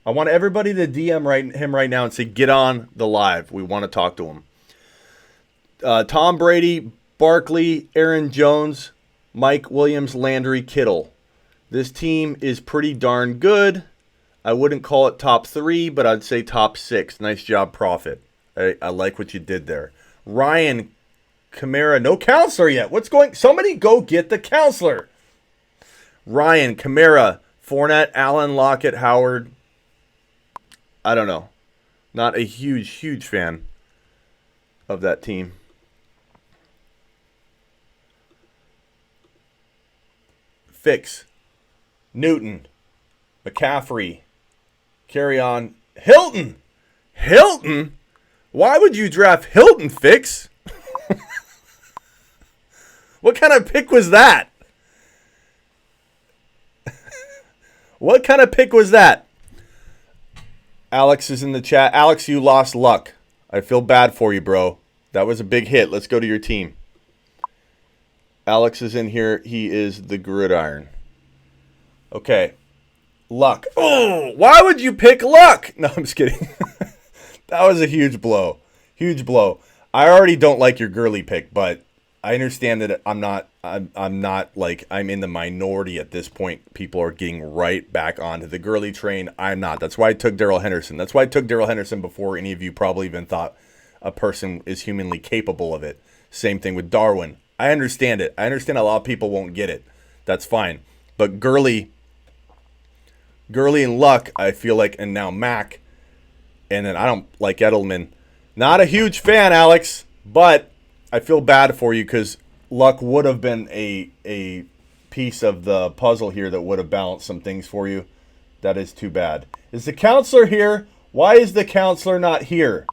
I want everybody to DM him right now and say, get on the live. We want to talk to him. Tom Brady, Barkley, Aaron Jones, Mike Williams, Landry, Kittle. This team is pretty darn good. I wouldn't call it top 3, but I'd say top 6. Nice job, Prophet. I like what you did there. Ryan, Kamara, no counselor yet. Somebody go get the counselor. Ryan, Kamara, Fournette, Allen, Lockett, Howard. I don't know. Not a huge fan of that team. Fix. Newton. McCaffrey. Carry on. Hilton. Why would you draft Hilton, Fix? What kind of pick was that? Alex is in the chat. Alex, you lost luck. I feel bad for you, bro. That was a big hit. Let's go to your team. Alex is in here. He is the gridiron. Okay. Luck. Oh, why would you pick Luck? No, I'm just kidding. That was a huge blow. I already don't like your Gurley pick, but I understand that I'm not like I'm in the minority at this point. People are getting right back onto the Gurley train. I'm not. That's why I took Darrell Henderson. That's why I took Darrell Henderson before any of you probably even thought a person is humanly capable of it. Same thing with Darwin. I understand it. I understand a lot of people won't get it. That's fine. But Gurley and Luck, I feel like, and now Mac, and then I don't like Edelman. Not a huge fan, Alex, but I feel bad for you because Luck would have been a piece of the puzzle here that would have balanced some things for you. That is too bad. Is the counselor here? Why is the counselor not here?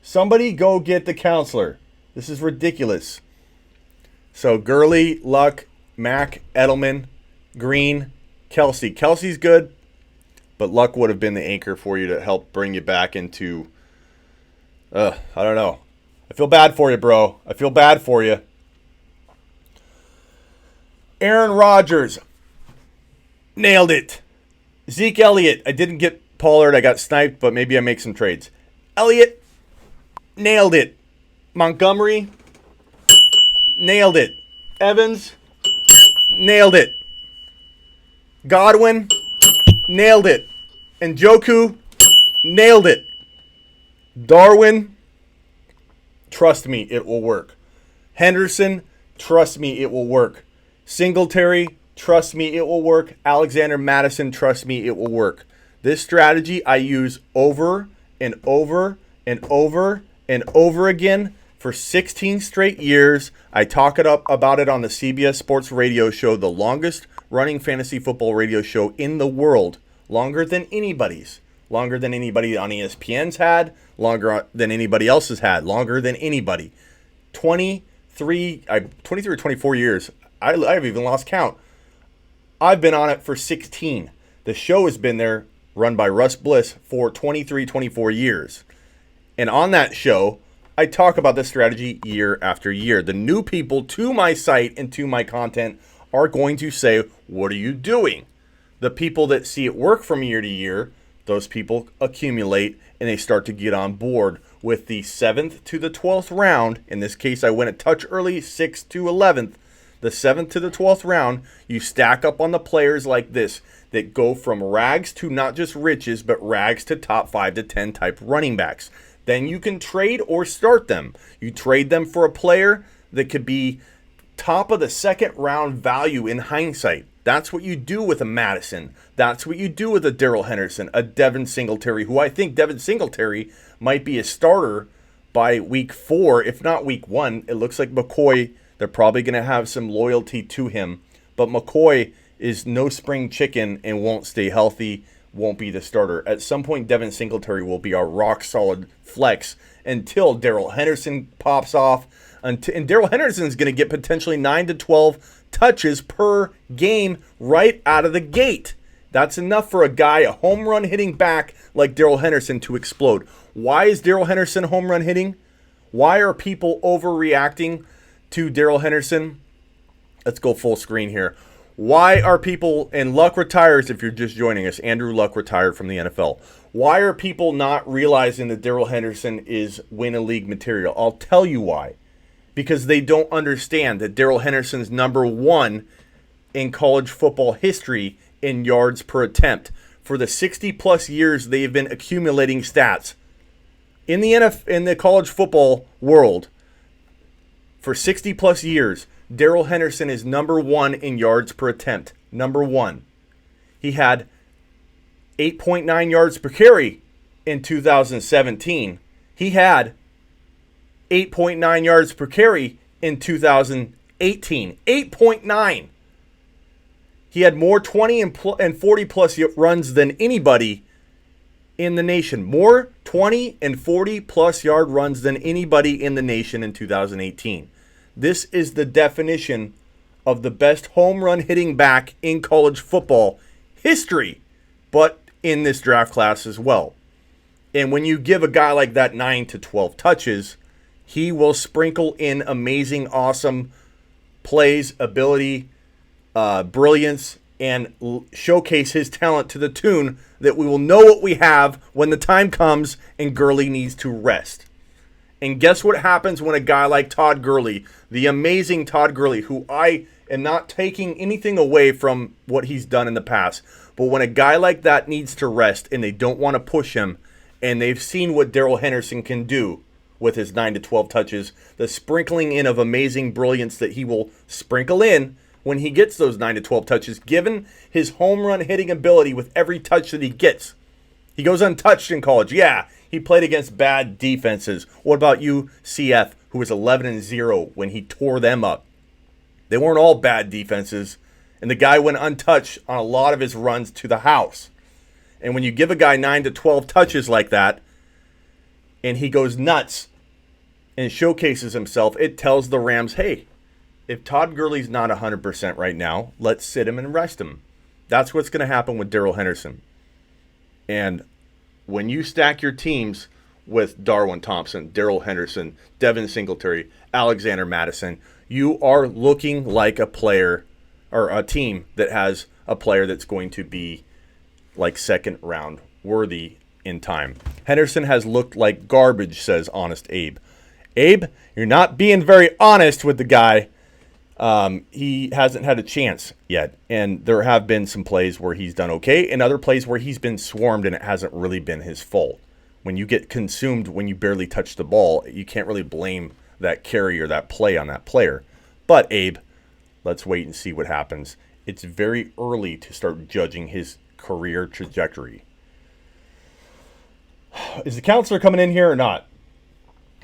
Somebody go get the counselor. This is ridiculous. So Gurley, Luck, Mac, Edelman, Green, Kelsey. Kelsey's good, but Luck would have been the anchor for you to help bring you back into, I don't know. I feel bad for you, bro. I feel bad for you. Aaron Rodgers. Nailed it. Zeke Elliott. I didn't get Pollard. I got sniped, but maybe I make some trades. Elliott. Nailed it. Montgomery. Nailed it. Evans. Nailed it. Godwin. Nailed it. Njoku. Nailed it. Darwin. Trust me, it will work. Henderson. Trust me, it will work. Singletary. Trust me, it will work. Alexander Madison. Trust me, it will work. This strategy I use over and over and over and over again for 16 straight years. I talk about it on the CBS Sports Radio show, the longest running fantasy football radio show in the world. Longer than anybody's. Longer than anybody on ESPN's had. Longer than anybody else has had. Longer than anybody. 23 or 24 years. I've even lost count. I've been on it for 16. The show has been there, run by Russ Bliss, for 23, 24 years. And on that show, I talk about this strategy year after year. The new people to my site and to my content are going to say, what are you doing? The people that see it work from year to year, those people accumulate and they start to get on board with the 7th to the 12th round. In this case, I went a touch early, 6th to 11th. The 7th to the 12th round, you stack up on the players like this that go from rags to not just riches, but rags to top 5 to 10 type running backs. Then you can trade or start them. You trade them for a player that could be top of the second round value in hindsight. That's what you do with a Madison. That's what you do with a Darrell Henderson, a Devin Singletary, who I think Devin Singletary might be a starter by week 4, if not week 1. It looks like McCoy, they're probably going to have some loyalty to him. But McCoy is no spring chicken and won't stay healthy, won't be the starter. At some point, Devin Singletary will be our rock-solid flex until Darrell Henderson pops off. And Darrell Henderson is going to get potentially 9 to 12 touches per game right out of the gate. That's enough for a guy, a home run hitting back like Darrell Henderson, to explode. Why is Darrell Henderson home run hitting? Why are people overreacting to Darrell Henderson? Let's go full screen here. Why are people, and Luck retires if you're just joining us, Andrew Luck retired from the NFL. Why are people not realizing that Darrell Henderson is win-a-league material? I'll tell you why. Because they don't understand that Darrell Henderson's number 1 in college football history in yards per attempt. For the 60-plus years they've been accumulating stats in the college football world, for 60-plus years, Darrell Henderson is number 1 in yards per attempt. Number 1. He had 8.9 yards per carry in 2017. He had 8.9 yards per carry in 2018. 8.9. He had more 20 and 40-plus runs than anybody in the nation. More 20 and 40-plus yard runs than anybody in the nation in 2018. This is the definition of the best home run hitting back in college football history, but in this draft class as well. And when you give a guy like that 9 to 12 touches, he will sprinkle in amazing, awesome plays, ability, brilliance, and showcase his talent to the tune that we will know what we have when the time comes and Gurley needs to rest. And guess what happens when a guy like Todd Gurley, the amazing Todd Gurley, who I am not taking anything away from what he's done in the past, but when a guy like that needs to rest and they don't want to push him, and they've seen what Darrell Henderson can do with his 9 to 12 touches, the sprinkling in of amazing brilliance that he will sprinkle in when he gets those 9 to 12 touches, given his home run hitting ability with every touch that he gets. He goes untouched in college. Yeah, he played against bad defenses. What about UCF, who was 11-0 when he tore them up? They weren't all bad defenses, and the guy went untouched on a lot of his runs to the house. And when you give a guy 9 to 12 touches like that, and he goes nuts and showcases himself, it tells the Rams, hey, if Todd Gurley's not 100% right now, let's sit him and rest him. That's what's going to happen with Darrell Henderson. And when you stack your teams with Darwin Thompson, Darrell Henderson, Devin Singletary, Alexander Madison, you are looking like a player or a team that has a player that's going to be like second round worthy in time. Henderson has looked like garbage, says Honest Abe. Abe, you're not being very honest with the guy. He hasn't had a chance yet. And there have been some plays where he's done okay and other plays where he's been swarmed and it hasn't really been his fault. When you get consumed when you barely touch the ball, you can't really blame that carry or that play on that player. But Abe, let's wait and see what happens. It's very early to start judging his career trajectory. Is the counselor coming in here or not?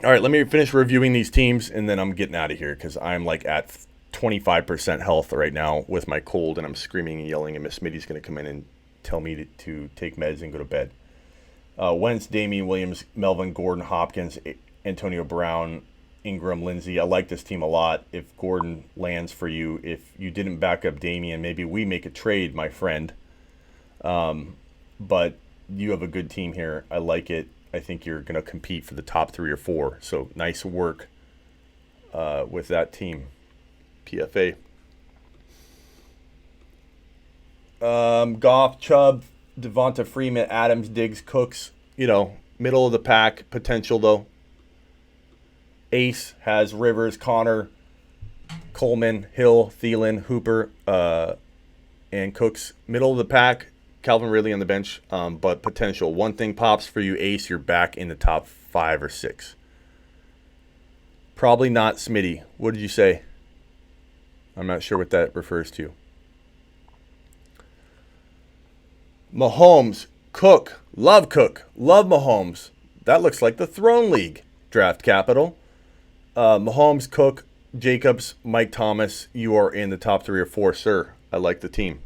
All right, let me finish reviewing these teams and then I'm getting out of here because I'm like at 25% health right now with my cold and I'm screaming and yelling and Miss Smitty's going to come in and tell me to take meds and go to bed. Wentz, Damien Williams, Melvin Gordon, Hopkins, Antonio Brown, Ingram, Lindsey. I like this team a lot. If Gordon lands for you, if you didn't back up Damien, maybe we make a trade, my friend. But you have a good team here. I like it. I think you're going to compete for the top 3 or 4. So nice work with that team. PFA. Goff, Chubb, Devonta Freeman, Adams, Diggs, Cooks. Middle of the pack potential though. Ace has Rivers, Connor, Coleman, Hill, Thielen, Hooper, and Cooks. Middle of the pack. Calvin Ridley on the bench, but potential. One thing pops for you, Ace, you're back in the top 5 or 6. Probably not Smitty. What did you say? I'm not sure what that refers to. Mahomes, Cook, love Mahomes. That looks like the Throne League draft capital. Mahomes, Cook, Jacobs, Mike Thomas, you are in the top 3 or 4, sir. I like the team.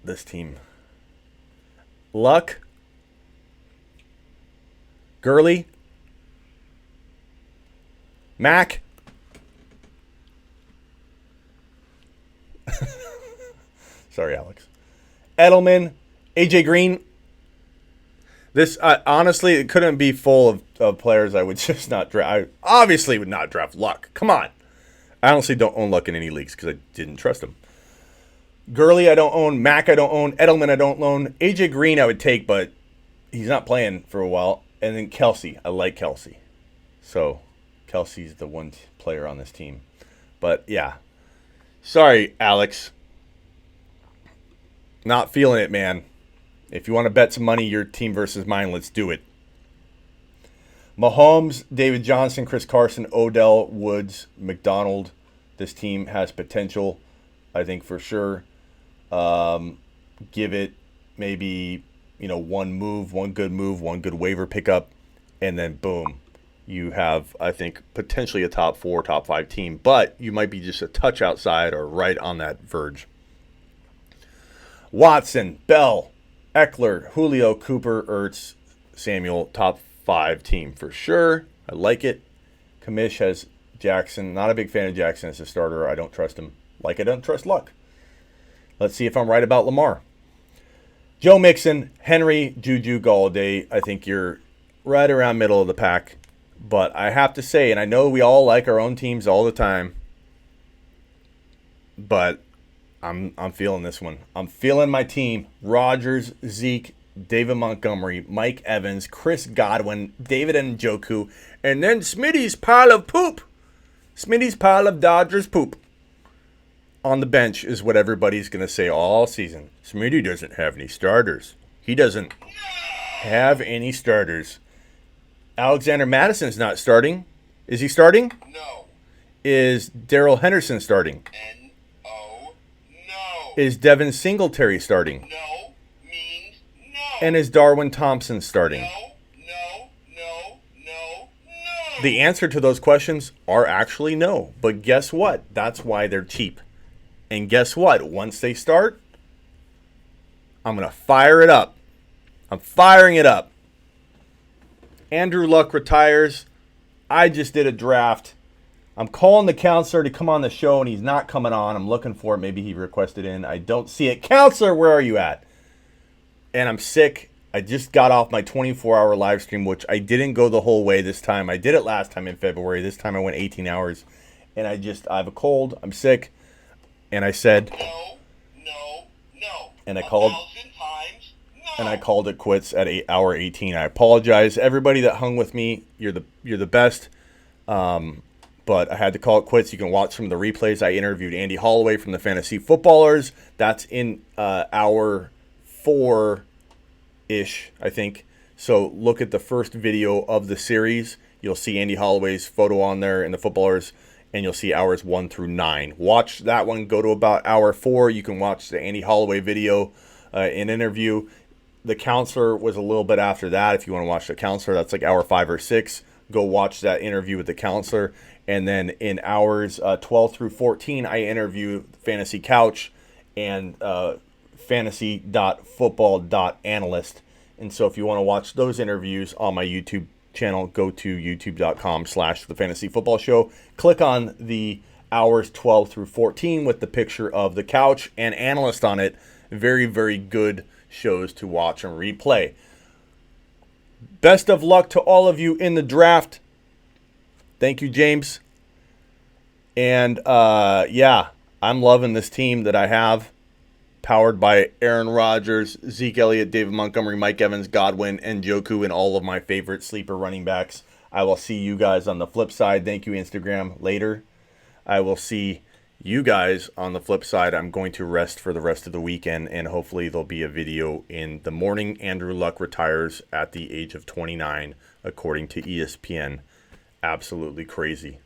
This team. Luck. Gurley. Mac. Sorry, Alex. Edelman. AJ Green. This, honestly, it couldn't be full of players I would just not draft. I obviously would not draft Luck. Come on. I honestly don't own Luck in any leagues because I didn't trust him. Gurley, I don't own. Mac, I don't own. Edelman, I don't own. AJ Green, I would take, but he's not playing for a while. And then Kelsey. I like Kelsey. So, Kelsey's the one player on this team. But, yeah. Sorry, Alex. Not feeling it, man. If you want to bet some money, your team versus mine, let's do it. Mahomes, David Johnson, Chris Carson, Odell, Woods, McDonald. This team has potential, I think, for sure. Give it maybe, one good waiver pickup, and then boom, you have, I think, potentially a top 4, top 5 team, but you might be just a touch outside or right on that verge. Watson, Bell, Eckler, Julio, Cooper, Ertz, Samuel, top 5 team for sure. I like it. Kamish has Jackson. Not a big fan of Jackson as a starter. I don't trust him. Like I don't trust Luck. Let's see if I'm right about Lamar. Joe Mixon, Henry, Juju, Galladay. I think you're right around middle of the pack. But I have to say, and I know we all like our own teams all the time, but I'm feeling this one. I'm feeling my team. Rodgers, Zeke, David Montgomery, Mike Evans, Chris Godwin, David Njoku, and then Smitty's pile of poop. Smitty's pile of Dodgers poop. On the bench is what everybody's going to say all season. Smitty doesn't have any starters. He doesn't have any starters. Alexander Madison's not starting. Is he starting? No. Is Darrell Henderson starting? N-O. No. Is Devin Singletary starting? No means no. And is Darwin Thompson starting? No. The answer to those questions are actually no. But guess what? That's why they're cheap. And guess what? Once they start, I'm going to fire it up. I'm firing it up. Andrew Luck retires. I just did a draft. I'm calling the counselor to come on the show, and he's not coming on. I'm looking for it. Maybe he requested in. I don't see it. Counselor, where are you at? And I'm sick. I just got off my 24-hour live stream, which I didn't go the whole way this time. I did it last time in February. This time I went 18 hours. And I have a cold. I'm sick. And I said... No. And I 1,000 times no. And I called it quits at hour 18. I apologize. Everybody that hung with me, you're the best. But I had to call it quits. You can watch some of the replays. I interviewed Andy Holloway from the Fantasy Footballers. That's in hour 4-ish, I think. So look at the first video of the series. You'll see Andy Holloway's photo on there in the Footballers, and you'll see hours 1 through 9. Watch that one. Go to about hour 4. You can watch the Andy Holloway video, an interview. The counselor was a little bit after that. If you want to watch the counselor, that's like hour 5 or 6. Go watch that interview with the counselor. And then in hours 12 through 14, I interview Fantasy Couch and fantasy.football.analyst. And so if you want to watch those interviews on my YouTube channel, go to youtube.com/The Fantasy Football Show. Click on the hours 12 through 14 with the picture of the couch and analyst on it. Very, very good shows to watch and replay. Best of luck to all of you in the draft. Thank you, James. And yeah, I'm loving this team that I have. Powered by Aaron Rodgers, Zeke Elliott, David Montgomery, Mike Evans, Godwin, and Njoku, and all of my favorite sleeper running backs. I will see you guys on the flip side. Thank you, Instagram. Later. I will see you guys on the flip side. I'm going to rest for the rest of the weekend, and hopefully there'll be a video in the morning. Andrew Luck retires at the age of 29, according to ESPN. Absolutely crazy.